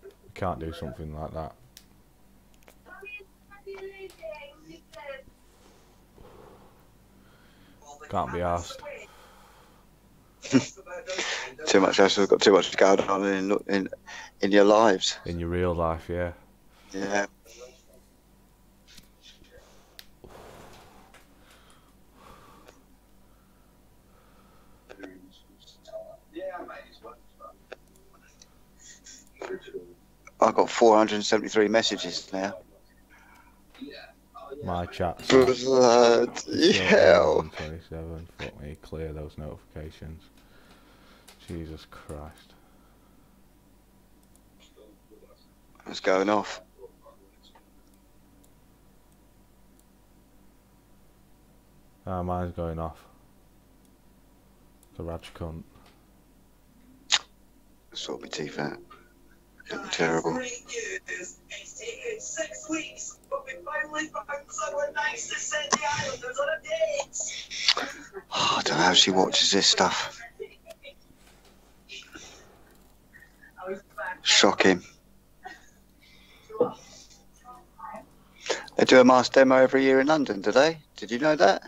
We can't do something like that. Can't be asked. Too much. I've got too much going on in your lives. In your real life, yeah. Yeah. I've got 473 messages now. My chat. Bloody hell. 27. Fuck me, clear those notifications. Jesus Christ. It's going off. Mine's going off. The Raj cunt. Sort my teeth out. Getting terrible. It's taken 6 weeks, but Oh, I don't know how she watches this stuff. Shocking. They do a mass demo every year in London, do they? Did you know that?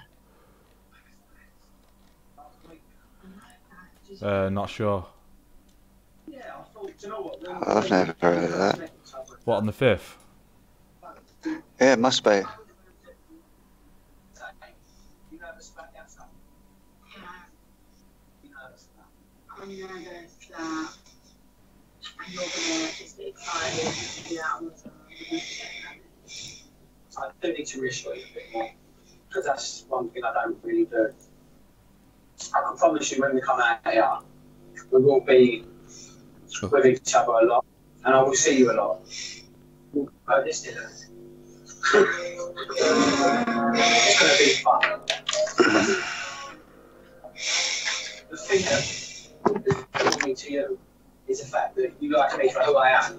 Not sure. I've never heard of that. What, on the 5th? Yeah, it must be. I do need to reassure you a bit more, because that's one thing I don't really do. I can promise you when we come out here, we will be with each other a lot, and I will see you a lot. Oh, this dinner. It's going to be fun. The thing that brought me to you is the fact that you like me for who I am.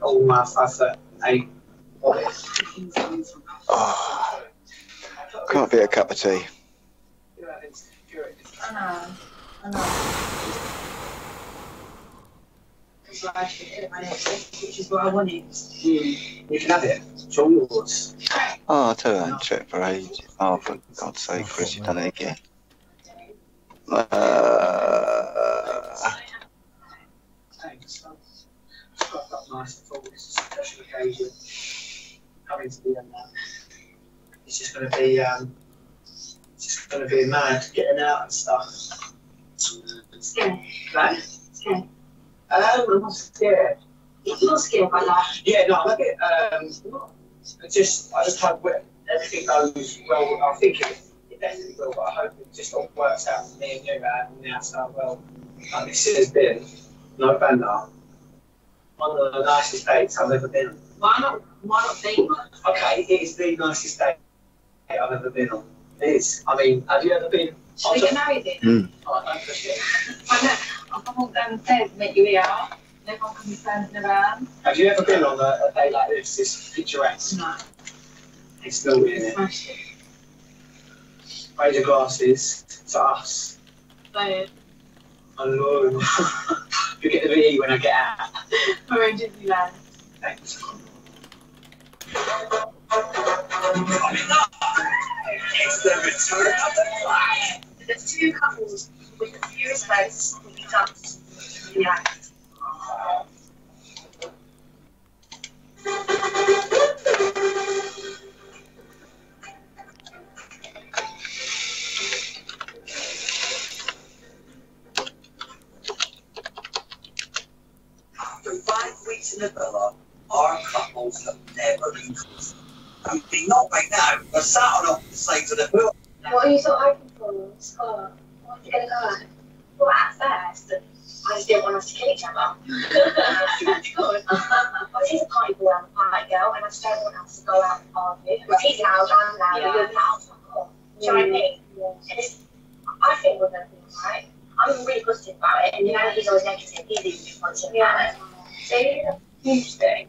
All my 5'8" body. Oh, can't be a cup of tea. You have insecurities. I know. It's like I should get my next, which is what I wanted. You can have it. It's all yours. Oh, I tell you, I haven't checked for ages. Oh, for God's sake, Chris, you've done it again. Thanks. I've got nice. I thought this is a special occasion. Coming to the end now. It's just going to be mad getting out and stuff. Scared. Right? Scared. I'm not scared. You're not scared by that. Yeah, no, I'm a bit. I just hope everything goes well. I think it definitely will, but I hope it just all works out for me and you, and now so well. Like, this has been no banner. One of the nicest dates I've ever been on. Why not be? Okay, it is the nicest date I've ever been on. It is. I mean, have you ever been? Should we get married then? Oh, don't push it. I'll come on downstairs and meet you here. Everyone can be standing around. Have you ever been on a day like this? This picturesque. No. It's still in it. Smashed it. Raise your glasses to us. Tired. I know. You get the VE when I get out. We're in Disneyland. Thanks. It's the return of the flag. The two couples with the fewest votes will be dumped in the act. After 5 weeks in the villa, our couples have never been close. I mean, not right now. We're sat on opposite sides of the pool. What are you so hoping for? Scott? What's it going to go like? Well, at first, I just didn't want us to kill each other. That's good. He's a party boy, I'm a party girl, and I just don't want us to go out and argue. But he's loud, I'm loud, you're loud, fuck off. Do you know what I mean? I think we're going to be alright. I'm really positive about it, and you know, he's always negative, he's even positive about it. So, it's a huge thing.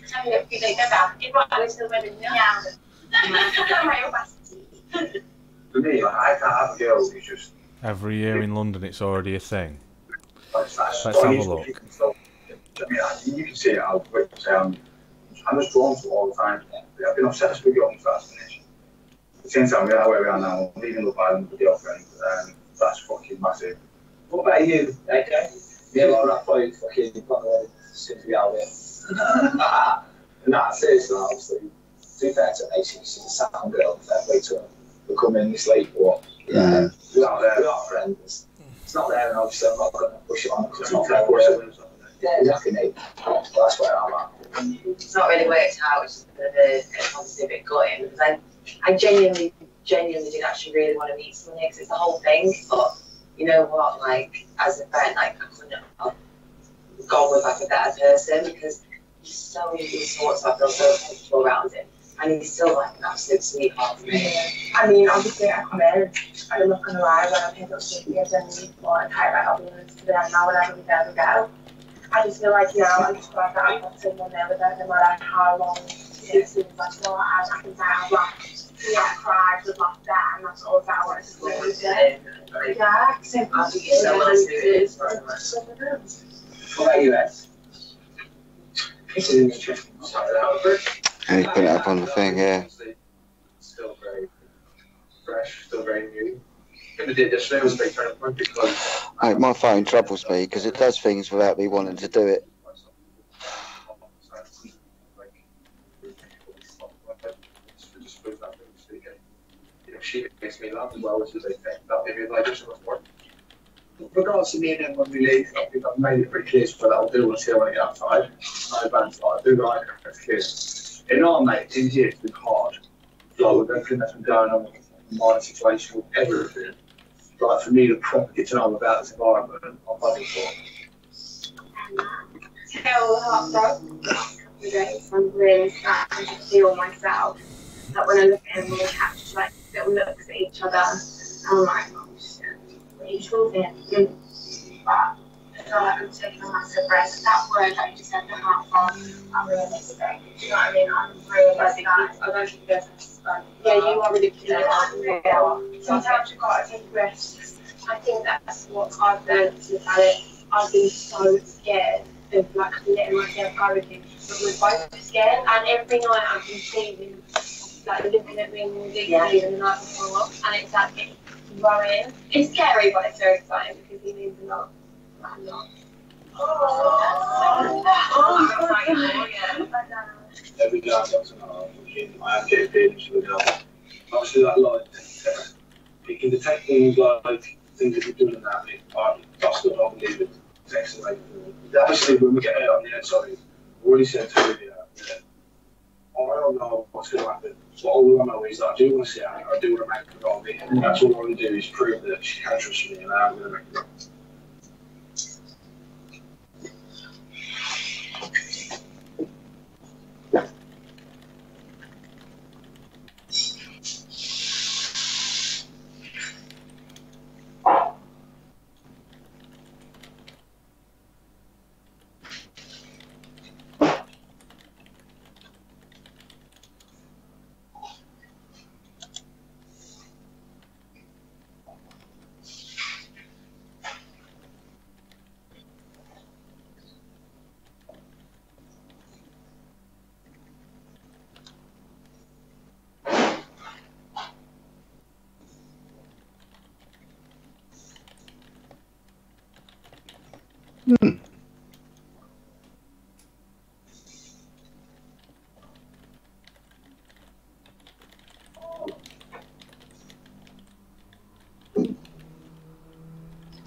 Tell me that you don't know about it. Right, we're still ready now. Yeah. For me, like, I can't have a girl who's just. Every year in London it's already a thing. Let's have a look. You can see it how quick I'm just drawn to it all the time. I've been obsessed with young fast finish. At the same time, where we are now, I'm leaving Love Island with the girlfriend. That's fucking massive. What about you, AJ? Me and Laura played fucking Blackwood since we out there. And that's it, so obviously, to be fair to Macy, she's a sound girl, fair play to her. We're coming this late, but we're not there, we're not friends. It's not there, and obviously I'm not going to push it on because it's not fair. Yeah, exactly, mate. That's where I'm at. It's not really worked out, which is obviously a bit gutting, because I genuinely did actually really want to meet someone here, because it's the whole thing, but you know what, like, as a friend, like, I couldn't have gone with, like, a better person, because he's so easy to talk to, I feel so comfortable around him, and he's still, like, an absolute sweetheart for me. Yeah. I mean, obviously, I come in, I'm not going to lie, when I pick up Cynthia, genuinely thought, and I'll be honest with them now, whenever we go. I just feel like, you know, I'm just glad that I've got someone there with them, no matter how long as soon as I saw it, I can say I've laughed. Yeah, I cried, was laughed at, and that's all that I wanted to do. Yeah, so I think it's so much to do. What about you, Ed? This is interesting. And he put it up on the thing, yeah. Still very fresh, still very new. Gonna do this was a big turning point because My phone troubles me because it does things without me wanting to do it. She makes me laugh as well, which is a thing. That maybe like just much more. With regards to me and then when we leave, I think I've made it pretty clear what I'll do once I want to get outside. No bands like I do like it, it's clear. In our mate, in here it's been hard. Like with everything that's been going on with my situation, with everything. Like for me to properly get to know about this environment, I'm running for. Till heartbroken. Days, I'm really starting to feel myself. Like when I look at him, we catch like little looks at each other, and I'm like, oh shit, really sure it. But I feel like I'm taking a massive breath. That word that you just said, the heart from, I'm realistic. Do you know what I mean? I'm realistic. I don't think there's yeah, you are ridiculous. Sometimes you've got to take risks. I think that's what I've learned to about it. I've been so scared of like letting myself go with him. But we're both scared, and every night I can see him like looking at me more deeply than the night before, and it's like it's growing. It's scary, but it's very exciting because he means a lot. Like, a lot. Every day I got to know I am getting feelings for the girl. Obviously that like you can detect things like things that you're doing that I still don't believe it. Text like obviously when we get out on the outside, we already said to you I don't know what's going to happen. So all I know is that I do want to see her, I do want to make her of me, and that's all I want to do is prove that she can trust me and I'm going to make her.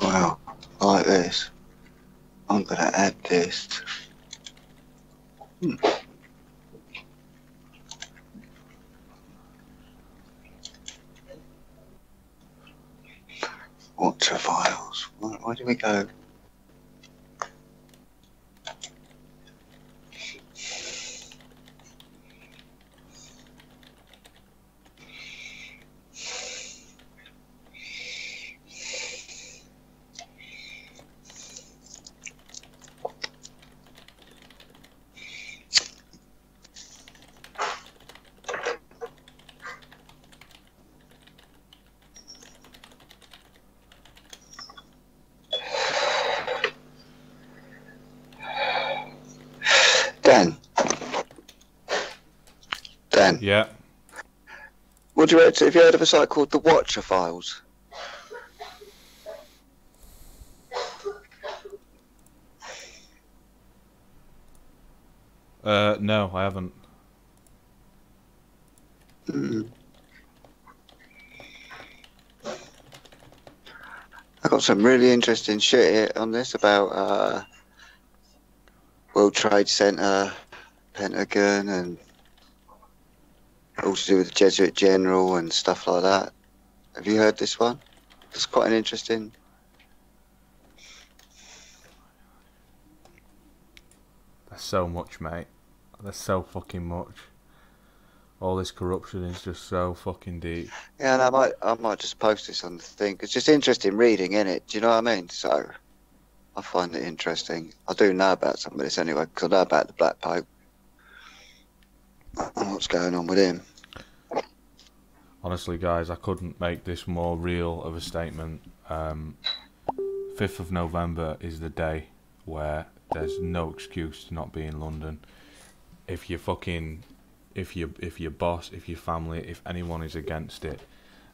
Wow, I like this. I'm going to add this. Watcher files. Where do we go? Dan. Yeah. What do you reckon? Have you heard of a site called the Watcher Files? No, I haven't. I got some really interesting shit here on this about World Trade Center, Pentagon, and all to do with the Jesuit General and stuff like that. Have you heard this one? It's quite an interesting. There's so much, mate. There's so fucking much. All this corruption is just so fucking deep. Yeah, and I might just post this on the thing. It's just interesting reading, innit? Do you know what I mean? So I find it interesting. I do know about some of this anyway, because I know about the Black Pope. What's going on with him? Honestly, guys, I couldn't make this more real of a statement. 5th of November is the day where there's no excuse to not be in London. If your boss, if your family, if anyone is against it,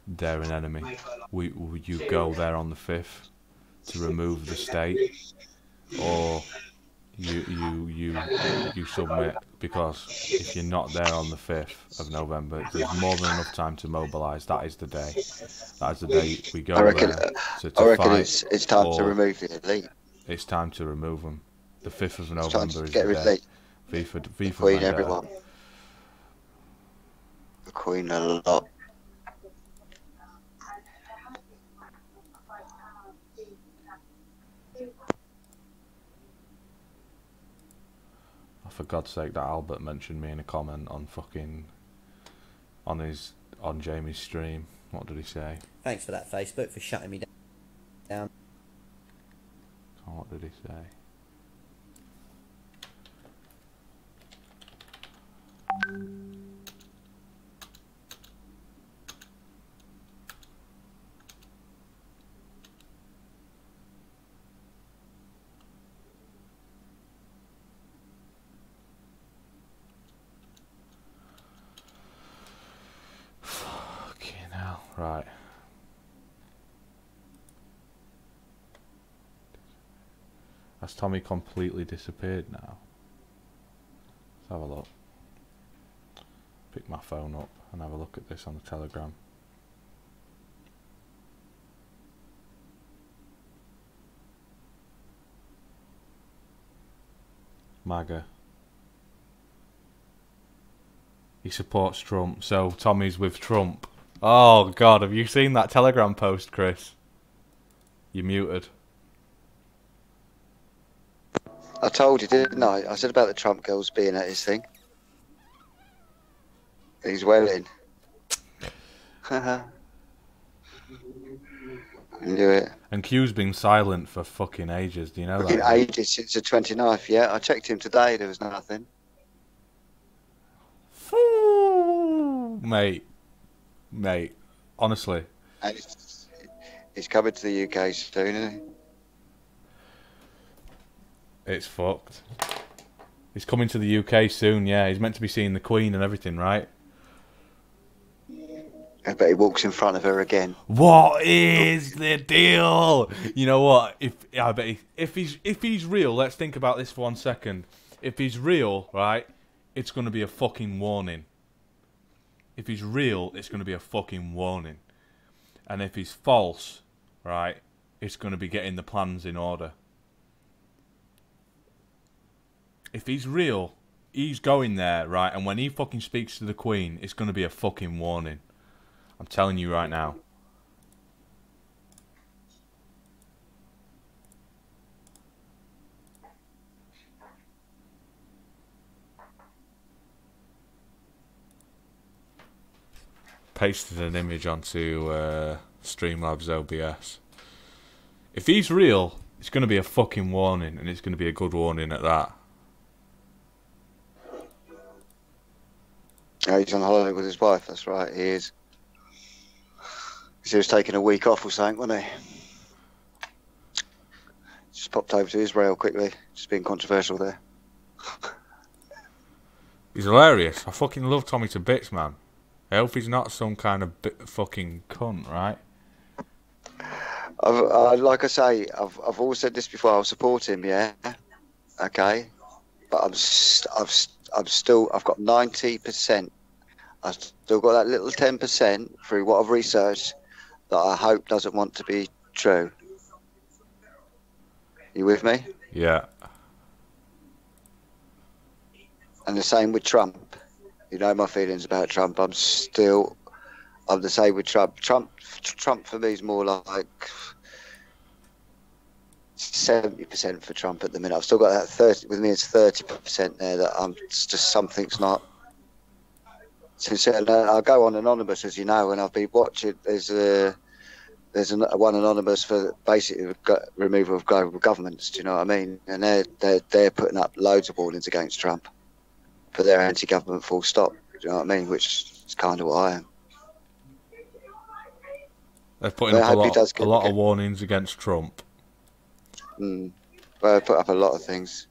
they're an enemy. You go there on the 5th to remove the state, or you submit, because if you're not there on the 5th of November, there's more than enough time to mobilise. That is the day. That is the day we go there to fight. It's time to remove the elite. It's time to remove them. The 5th of November is the day. V for Queen, Vendetta. everyone. The Queen a lot. For God's sake, that Albert mentioned me in a comment on on Jamie's stream. What did he say? Thanks for that, Facebook, for shutting me down. Oh, what did he say? Right. Has Tommy completely disappeared now? Let's have a look. Pick my phone up and have a look at this on the Telegram. MAGA. He supports Trump, so Tommy's with Trump. Oh God, have you seen that Telegram post, Chris? You're muted. I told you, didn't I? I said about the Trump girls being at his thing. He's well in. Do it. And Q's been silent for fucking ages, do you know fucking that? Ages, since the 29th, yeah. I checked him today, there was nothing. Mate, honestly. And he's coming to the UK soon, isn't he? It's fucked. He's coming to the UK soon, yeah. He's meant to be seeing the Queen and everything, right? I bet he walks in front of her again. What is the deal? You know what? If he's real, let's think about this for 1 second. If he's real, right, it's gonna be a fucking warning. If he's real, it's gonna be a fucking warning. And if he's false, right, it's gonna be getting the plans in order. If he's real, he's going there, right, and when he fucking speaks to the Queen, it's gonna be a fucking warning. I'm telling you right now. Pasted an image onto Streamlabs OBS. If he's real, it's going to be a fucking warning, and it's going to be a good warning at that. Oh, he's on holiday with his wife, that's right, he is. He was taking a week off or something, wasn't he? Just popped over to Israel quickly, just being controversial there. He's hilarious. I fucking love Tommy to bits, man. I hope he's not some kind of fucking cunt, right? Like I say, I've always said this before. I'll support him, yeah. Okay, but I've got 90%. I've still got that little 10% through what I've researched that I hope doesn't want to be true. You with me? Yeah. And the same with Trump. You know my feelings about Trump. I'm the same with Trump. Trump for me is more like 70% for Trump at the minute. I've still got that 30. With me, it's 30% there that it's just something's not sincere. I'll go on anonymous, as you know, and I've been watching. There's one anonymous for basically removal of global governments. Do you know what I mean? And they're putting up loads of warnings against Trump. but they're anti-government full stop. Do you know what I mean? Which is kind of what I am. They're putting up a lot of warnings against Trump. Well, they put up a lot of things.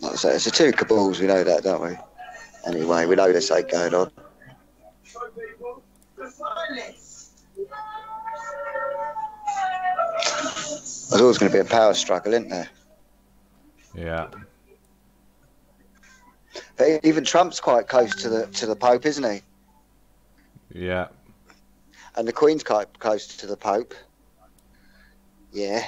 Like I say, it's the two cabals, we know that, don't we? Anyway, we know there's something going on. There's always going to be a power struggle, isn't there? Yeah. But even Trump's quite close to the Pope, isn't he? Yeah. And the Queen's quite close to the Pope. Yeah.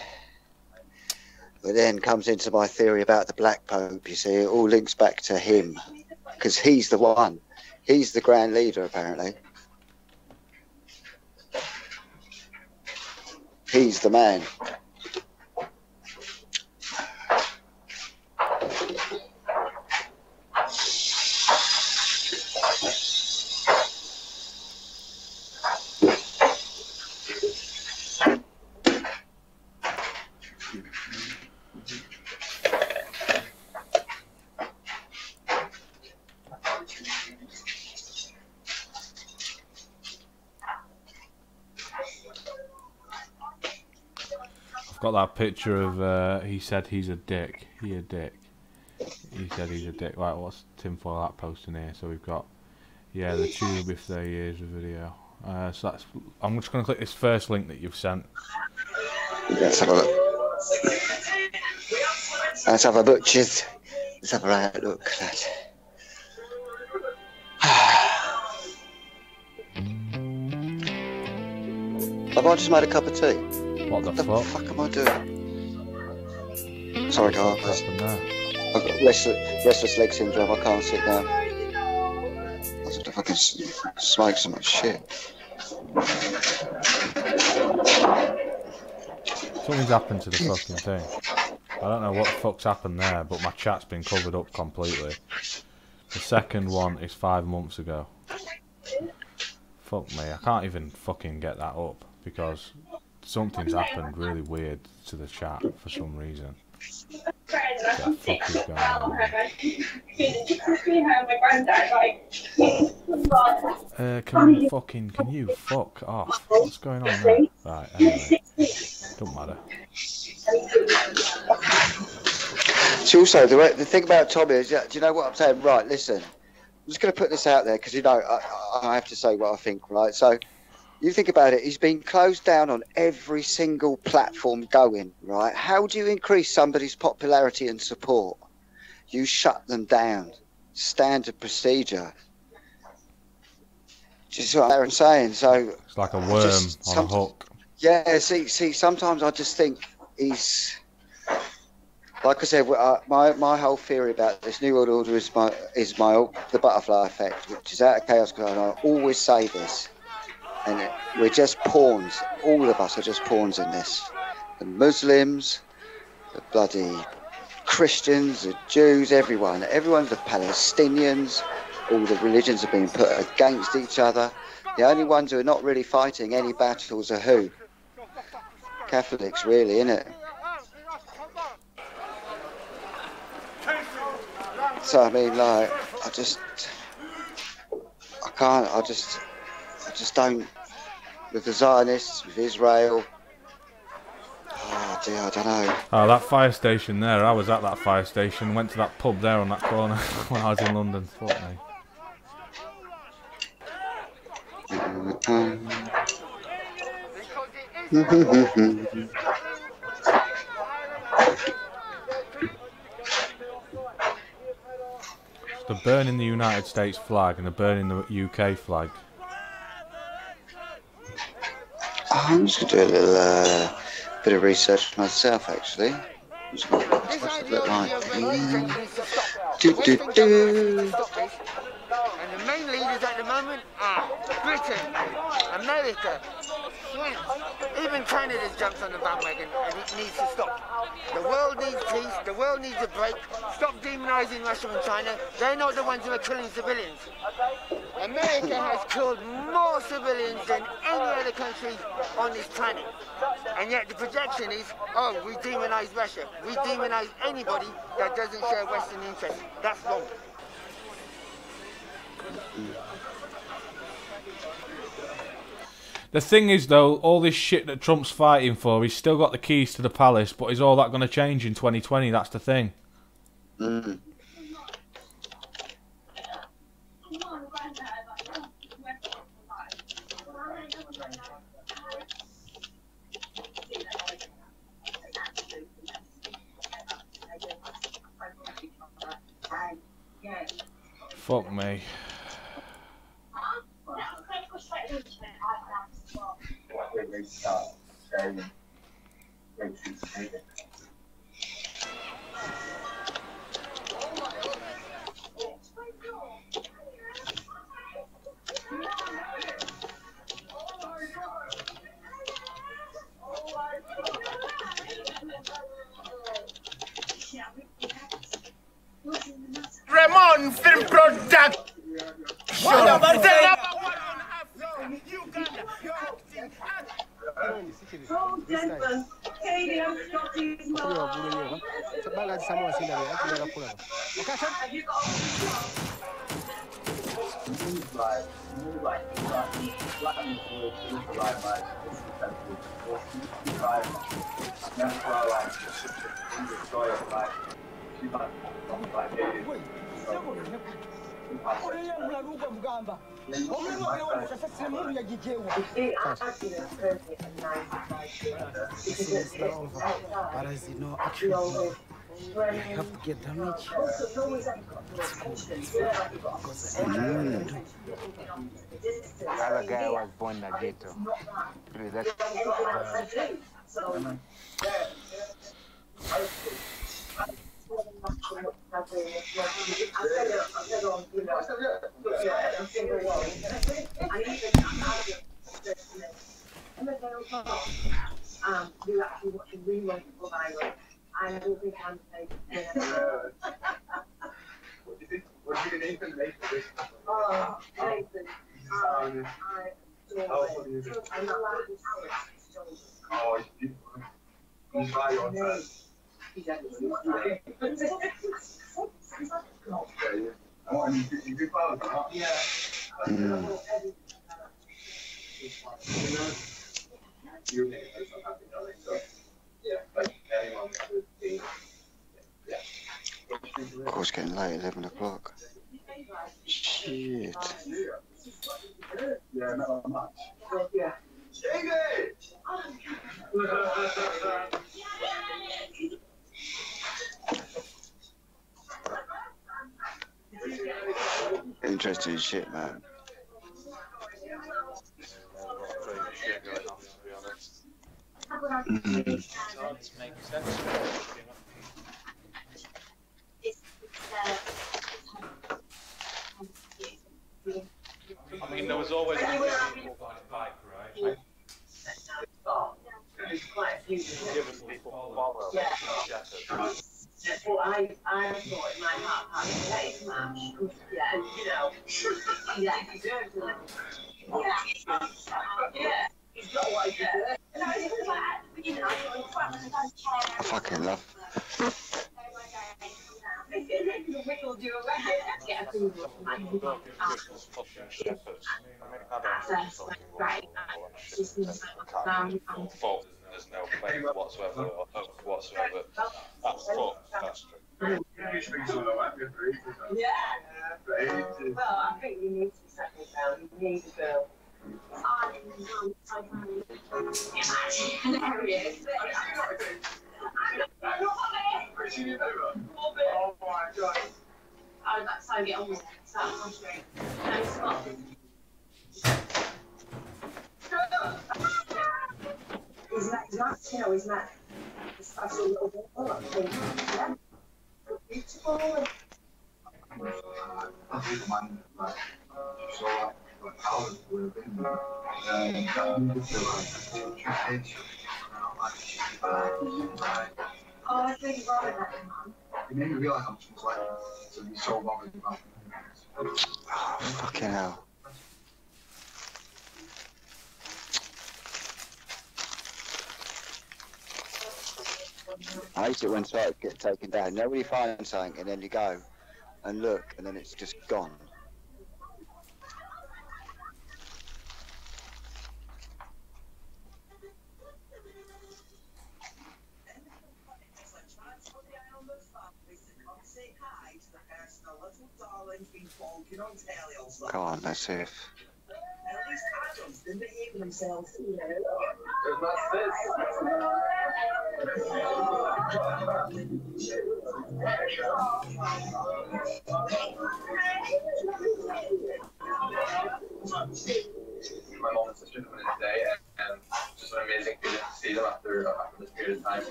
But then comes into my theory about the Black Pope, you see. It all links back to him. Because he's the one. He's the grand leader, apparently. He's the man. Got that picture of he said he's a dick. He said he's a dick. Right, what's tinfoil hat posting here? So we've got the tube if there is a video. So that's. I'm just going to click this first link that you've sent. Let's have a look. Let's have a butcher's. Let's have a right look at that. Have I just made a cup of tea? What the fuck am I doing? Sorry, guys. I've got restless leg syndrome. I can't sit down. I have to fucking smoke so much shit. Something's happened to the fucking thing. I don't know what the fuck's happened there, but my chat's been covered up completely. The second one is 5 months ago. Fuck me, I can't even fucking get that up because something's happened really weird to the chat for some reason. What the fuck is going on? Can you fuck off? What's going on there? Right, anyway. Don't matter. So also, the thing about Tommy is, do you know what I'm saying? Right, listen. I'm just going to put this out there because, you know, I have to say what I think, right? So, you think about it, he's been closed down on every single platform going, right? How do you increase somebody's popularity and support? You shut them down. Standard procedure. Just what I'm saying. So it's like a worm on a hook. Yeah, see, sometimes I just think he's... Like I said, my whole theory about this New World Order is the butterfly effect, which is out of chaos, and I always say this. And we're just pawns. All of us are just pawns in this. The Muslims, the bloody Christians, the Jews, everyone. Everyone's the Palestinians. All the religions are being put against each other. The only ones who are not really fighting any battles are who? Catholics, really, innit? So, I mean, like, I just don't, with the Zionists, with Israel, oh dear, I don't know. Oh, that fire station there, I was at that fire station, went to that pub there on that corner when I was in London, fuck me. They're burning the United States flag and they're burning the UK flag. I'm just going to do a little bit of research myself, actually. What's it look like? And the main leaders at the moment are Britain, America, France, even Canada's jumped on the bandwagon, and it needs to stop. The world needs peace, the world needs a break. Stop demonising Russia and China. They're not the ones who are killing civilians. America has killed more civilians than any other country on this planet. And yet the projection is, oh, we demonize Russia. We demonize anybody that doesn't share Western interests. That's wrong. The thing is, though, all this shit that Trump's fighting for, he's still got the keys to the palace, but is all that going to change in 2020? That's the thing. Mm. Fuck me. Ramon Film Production. But as you know, actually, I have to get damage. Other guy was born in the ghetto. You're actually watching reruns of Island, and I don't think I'm safe. What do you think? What do you think Nathan made for this? Oh, Nathan. I'm not allowed to tell it. Oh, he's beautiful. He's right on time. He's actually Oh, and you do follow that? Yeah. You make it so happy, darling. So, yeah, like anyone would be. Yeah. Oh, it's getting late, 11 o'clock. Shit. Yeah, not much. Yeah. Interesting shit, man. I mean, there was always people on a bike, right? There's quite a few. Given people follow. Yeah. Well, I thought in my heart, that is match. Yeah, you know. Yeah, he deserves it. Yeah. Yeah. He's got what he deserves. I fucking love. There's no claim whatsoever or hope whatsoever. That's fucked. That's true. Yeah. Well, I think you need to be settled down. You need a girl. Hilarious. Oh my god. That's how I get on with it. Start frustrated. No, stop. He's not, you know, he's not a special little bit. Yeah. Beautiful. I think man, like, so like Howard would have been, that needed to like, Oh, I think you're right about that, man. it made me realise how much it was like to be so bothered about Oh, fucking hell. I used it when sites get taken down. You know when you find something and then you go and look and then it's just gone. Come on, let's see if... At least atoms didn't behave themselves, you know. My mom and sister coming in today, and just an amazing feeling to see them after this period of time.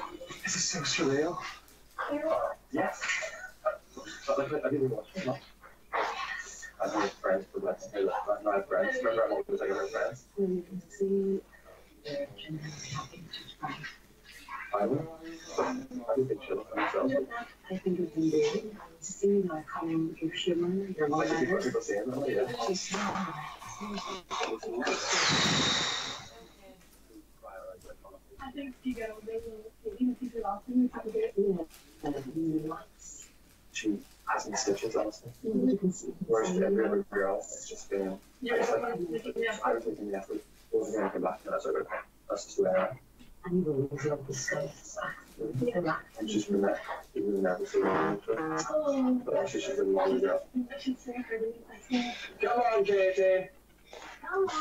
Is this so surreal? Yes. I didn't watch it. I don't have friends, but let's say that. I have friends. Remember, I'm always like, I have friends. You can see their gender happy to try. I think they chill for themselves. I think it's very to see like how you're human, you're I not see people saying that, yeah. she's not. I think you get even if you're laughing, you have to get She has me stitches, honestly. you can see. Whereas every girl, it's just been. I was thinking the athlete wasn't going to come back, and that's okay. That's just the way I am. And you always love the space. And she's been there. She's been there before. But actually, she's a lovely girl. Come on, JJ.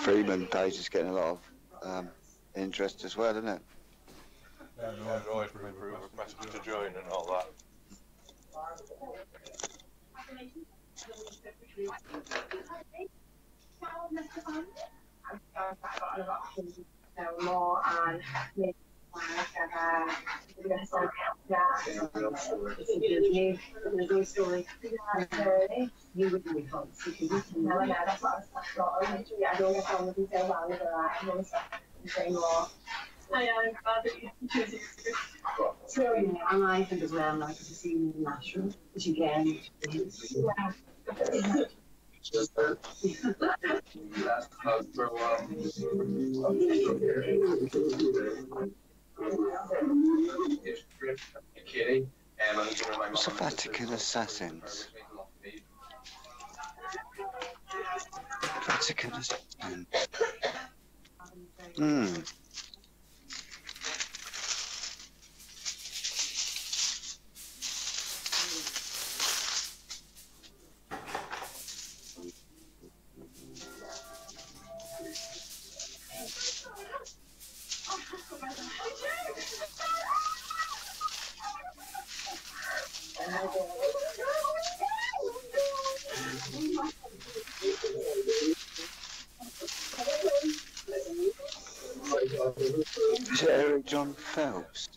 Freeman page is getting a lot of interest as well, isn't it? Yeah, there's always been messages to join and all that. More and maybe story. You would be fun. No, that's what I was I don't get on with details about it, but I want to say more. I am glad that you choose it. So, and I think as well, like to see natural, which again is What's the Vatican Assassins? Vatican Assassins. Is it Eric John Phelps?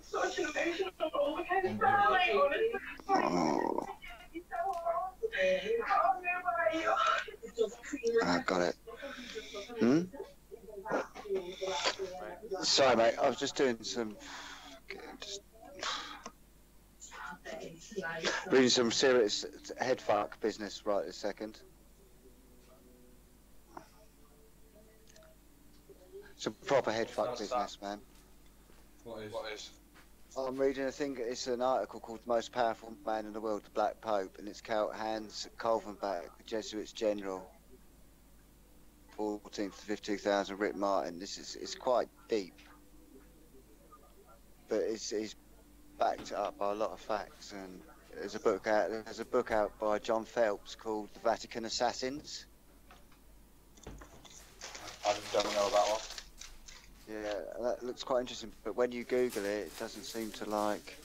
such an emotional roller coaster. Oh. I got it. Sorry, mate. I was just doing some. Reading some serious head fuck business right this second. Some proper head fuck business, man. What is? I'm reading a thing. It's an article called "Most Powerful Man in the World, the Black Pope," and it's Hans Colvenbach, the Jesuits General, 14th to 52,000. Rick Martin. It's quite deep, but it's backed up by a lot of facts. And there's a book out by John Phelps called "The Vatican Assassins." I don't know that one. Yeah, that looks quite interesting, but when you Google it, it doesn't seem to like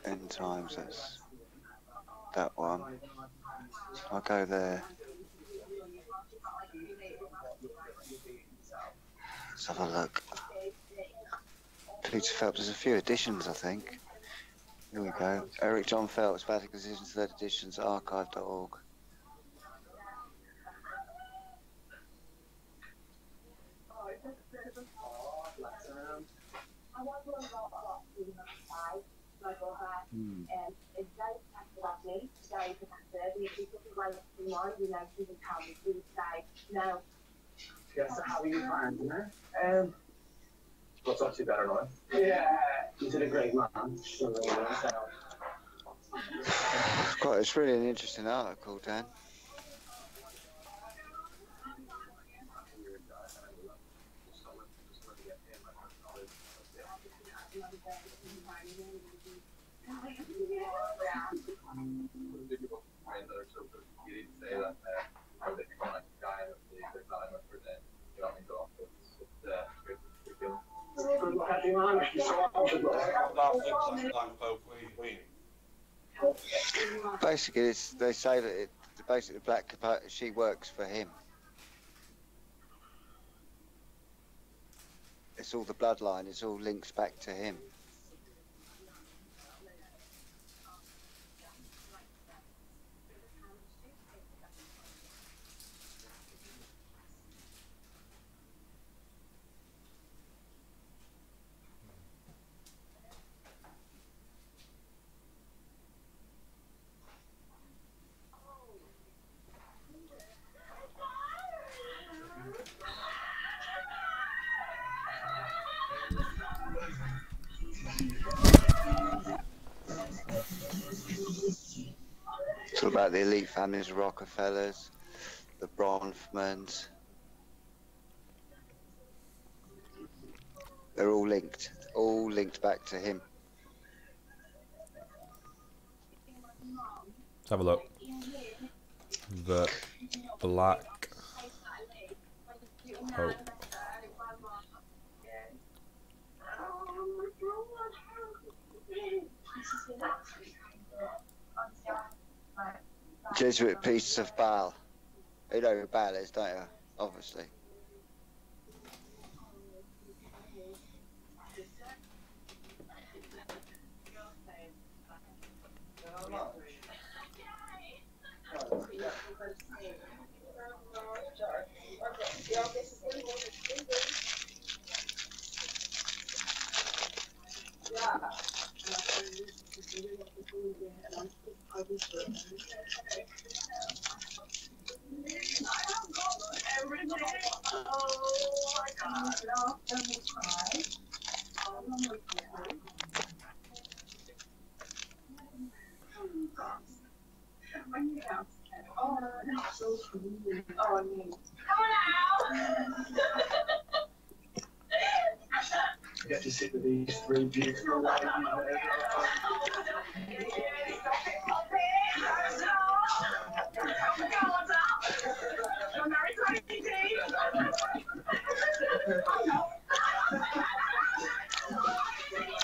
end times. That's that one. I'll go there. Let's have a look. Peter Phelps, there's a few editions, I think. Here we go. Eric John Phelps, Vatican Editions, 3rd editions, archive.org. you know, he would tell me, he would say, no. Yeah, so how are you finding it? What's actually better now? Yeah, you did a great man. So, It's really an interesting article, Dan. Basically, they say that basically Black she works for him. It's all the bloodline. It's all links back to him. It's all about the elite families, the Rockefellers, the Bronfmans. They're all linked back to him. Let's have a look. The Black Pope. Jesuit priests of Baal. You know who Baal is, don't you? Obviously. Get to sit with these three beautiful ladies.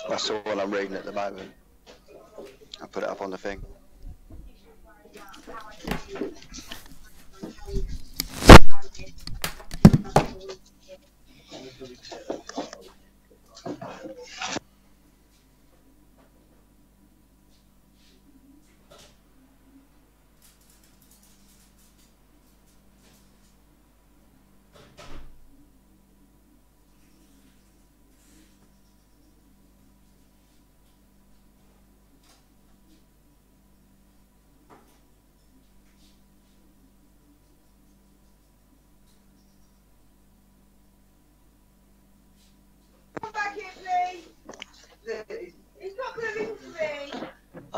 That's all I'm reading at the moment. I'll put it up on the thing.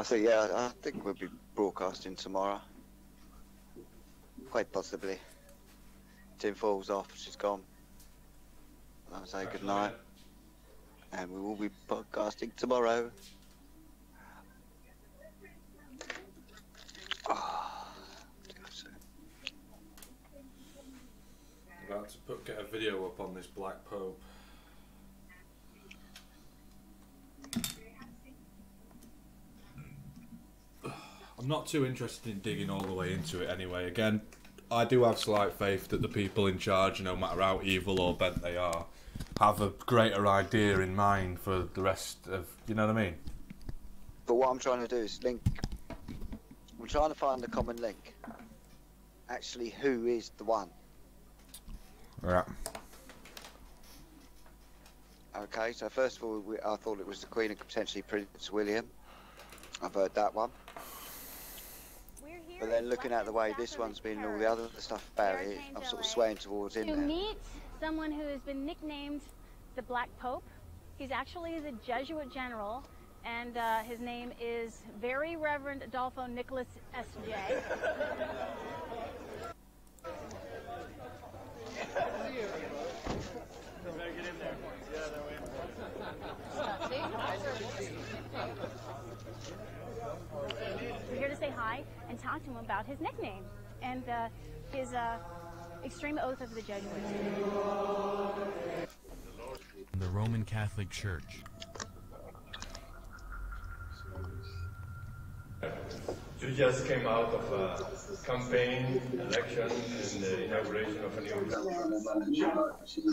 I think we'll be broadcasting tomorrow. Quite possibly. Tim falls off, she's gone. I'll say good night. And we will be podcasting tomorrow. I'm about to get a video up on this Black Pope. I'm not too interested in digging all the way into it anyway. Again, I do have slight faith that the people in charge, no matter how evil or bent they are, have a greater idea in mind for the rest of, you know what I mean? But what I'm trying to do is link, I'm trying to find the common link. Actually, who is the one? Yeah. Okay, so first of all, I thought it was the Queen and potentially Prince William. I've heard that one. We're here But then looking at the way this one's been and all the other stuff about it, I'm sort of swaying towards him To now. meet someone who has been nicknamed the Black Pope. He's actually the Jesuit general, and his name is Very Reverend Adolfo Nicholas S.J. We're here to say hi and talk to him about his nickname and his extreme oath of the Jesuits. The Roman Catholic Church. You just came out of a campaign, election, and the inauguration of a new She's a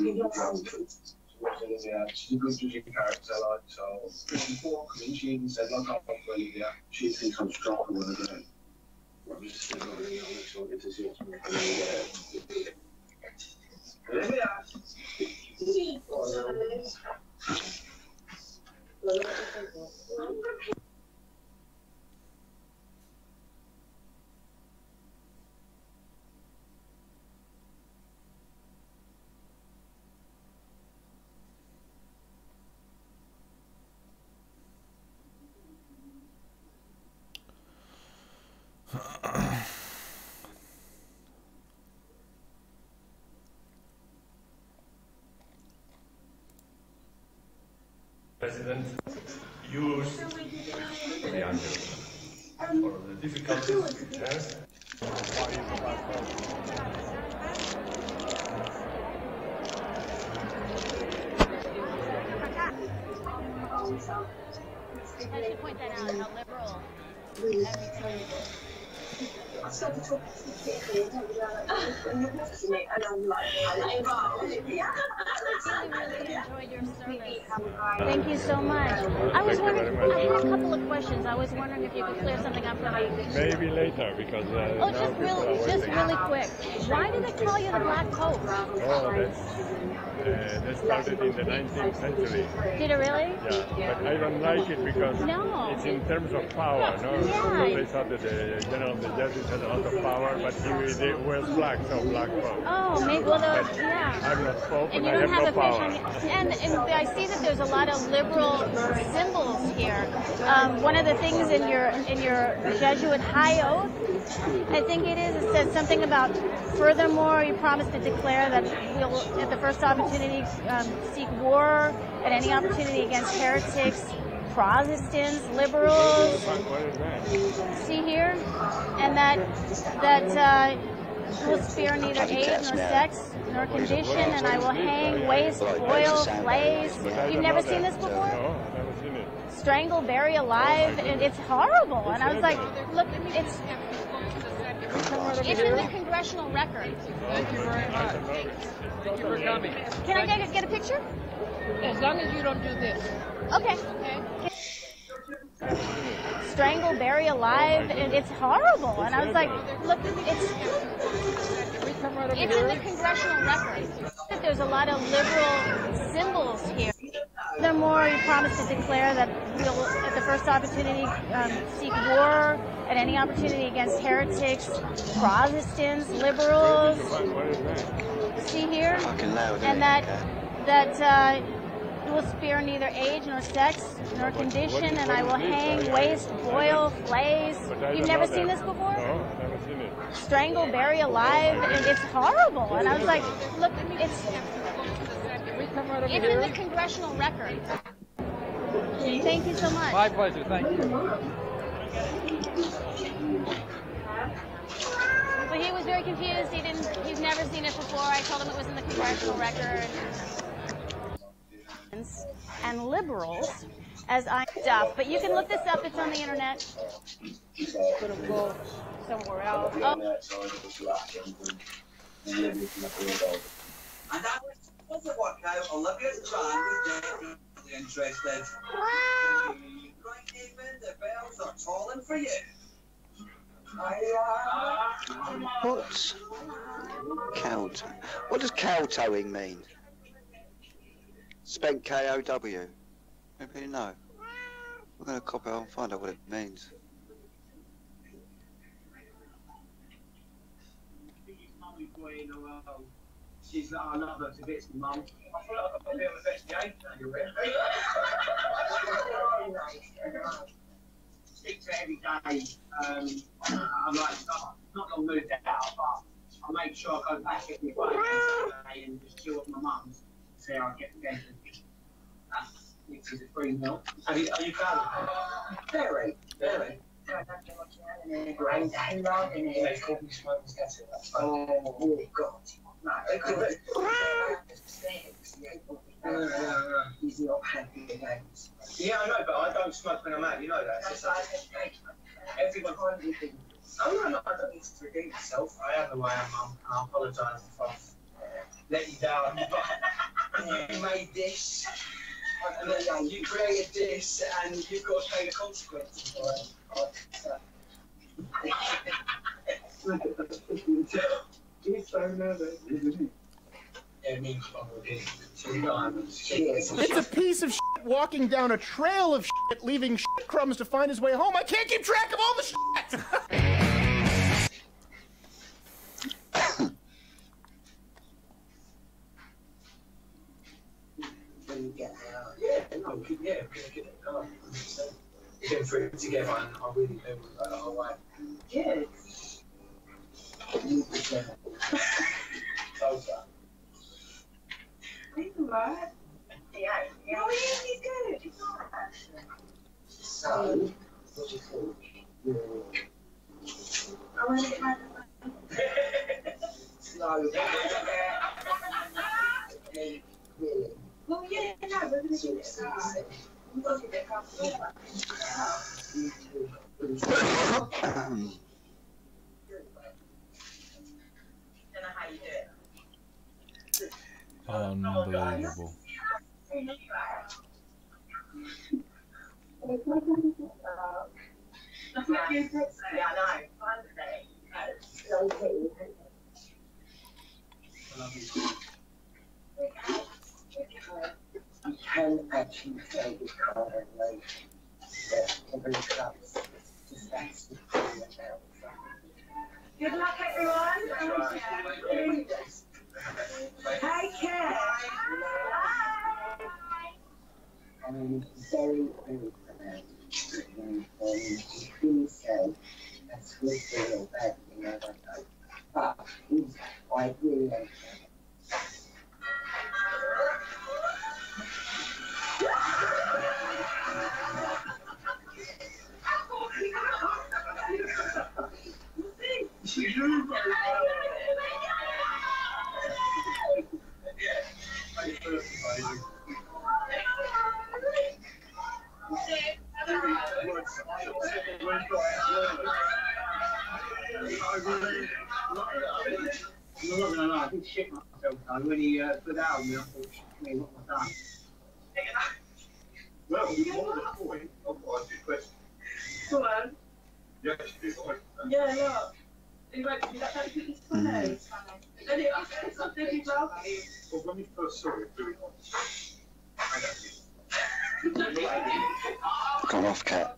good judging character, like, so before coming, she even said, like, I'm really, yeah, she thinks I'm strong when I do it. I'm just really excited to see what's going on. President used the angels for the difficulties it has. I should point that out, how liberal. Thank you so much. I was wondering, I had a couple of questions. I was wondering if you could clear something up for me. Maybe later, because oh, just really quick. Why do they call you the Black Pope? Oh, that started in the 19th century. Did it really? Yeah, but I don't like it because it's in terms of power, no? Yeah. They thought that the general of the Jesuits had a lot of power, but he wears black, so Black Pope. Oh, maybe, well, yeah. I'm not Pope, and I you don't have no a power. And I see that there's a lot of liberal symbols here. One of the things in your Jesuit high oath, I think it says something about, furthermore, you promise to declare that we'll, at the first opportunity, seek war at any opportunity against heretics, Protestants, liberals. See here? And that will spare neither age nor sex nor condition, and I will hang, waste, boil, flays. You've never seen this before? No, I've never seen it. Strangle, bury alive, and it's horrible. And I was like, look, it's in the congressional record. Thank you very much. Thank you for coming. Can I get a picture? As long as you don't do this. Okay. Strangle, bury alive, and it's horrible. And I was like, look, it's in the congressional record. There's a lot of liberal symbols here. Furthermore, you promise to declare that we'll, at the first opportunity, seek war at any opportunity against heretics, Protestants, liberals. See here? And that will spare neither age nor sex nor condition, and I will hang, waste, boil, flays. You've never seen this before? No, I've never seen it. Strangle, bury alive, and it's horrible. And I was like, look, it's in the congressional record. Thank you so much. My pleasure. Thank you. But he was very confused. He's never seen it before. I told him it was in the congressional record. And liberals, as I stuff. But you can look this up. It's on the internet. Gonna go somewhere else. Oh. And that was the workout. Olivia's band was definitely interested. Right, David, the bells are tolling for you. What's cow? What does kowtowing mean? Spent K-O-W. Anybody know? We're going to copy it and find out what it means. Army boy in the world. She's like, I love her to bits, Mum. I feel like I've got a bit of investigation on you, really. Speak to her every day. I'm like, not long moved out, but I make sure I go back every day and just chill with my mum. See how I get together. Which is a free meal. Are you proud of it? Very. Granddad rather than They called me smoking scattered. oh God. No, they call it he's not happy again. Yeah, I know, but I don't smoke when I'm out, you know that. That's why I said, Everyone can't do things. Oh, no, I don't need to redeem myself. I am the way I am, Mum, and I apologise if I've let you down. But you made this, and then you created this, and you've got to pay the consequences for it. He's so nervous, isn't he? Yeah, me and Bob did 2 diamonds. It's a piece of shit walking down a trail of shit, leaving shit crumbs to find his way home. I can't keep track of all the shit! When you get out. Yeah, we're gonna get it done. We're getting through it together, and I really do the whole way. Good. You deserve it. He's alright. Yeah. Oh, yeah, he's good. He's alright. So, what do you think? I want to get my slow. Really? Well, yeah, no, we're going to do it. We've got to get comfortable. Unbelievable. You can actually say this card and like that every club's just that's the thing about. Good luck, everyone. Take care. I'm very, very proud. Please say that's good for your bad thing, I don't know. But I really don't care. I'm not gonna lie, I did shit myself though when he put out on me. I thought, shit me, what have I done? Well, you want the point, I've got a good question. Go on. You actually do fine. Yeah, look. He won't do that, don't think he's funny. And it was something he's well. Well, when we first saw it, doing Come off, cat.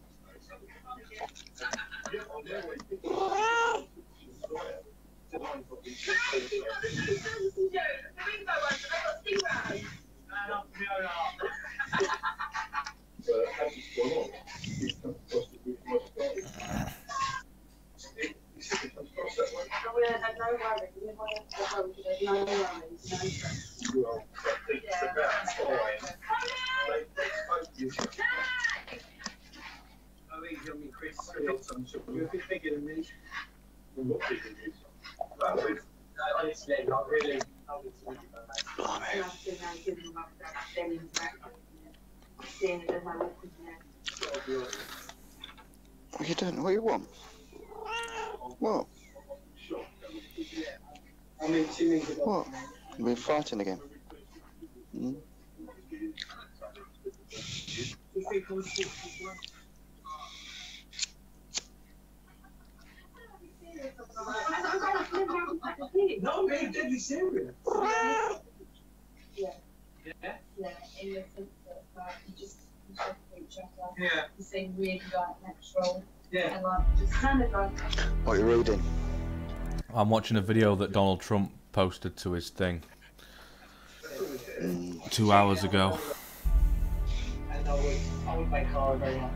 You're a bit bigger than me. Honestly, I really love it to What are you doing? What do you want? What? What? We're fighting again. Hmm? No, I'm being deadly serious. Yeah. Yeah? Yeah, in the sense that you just for each other. Yeah. You seem really like natural. Yeah. And like just kind of like. What are you reading? I'm watching a video that Donald Trump posted to his thing 2 hours ago. And I would make Cara very happy.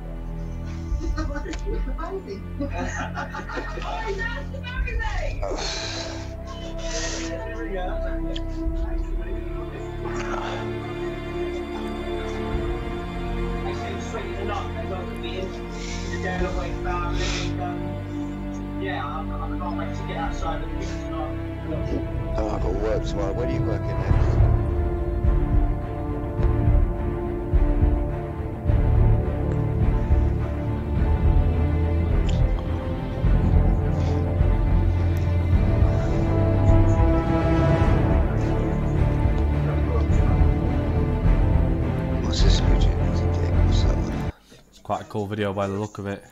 Yeah, I can't wait to get outside and start. Oh, I've got to work tomorrow. When are you working next? What's this music? What's that one? It's quite a cool video by the look of it.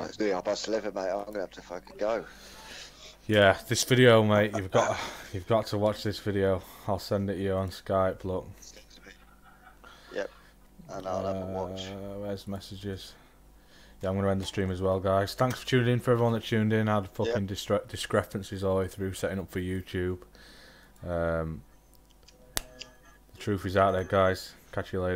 It's nearly 11:30, mate. I'm gonna have to fucking go. Yeah, this video, mate. You've got to watch this video. I'll send it to you on Skype. Look. Yep. And I'll have a watch. Where's messages? Yeah, I'm gonna end the stream as well, guys. Thanks for tuning in. For everyone that tuned in, I had fucking discrepancies all the way through setting up for YouTube. The truth is out there, guys. Catch you later.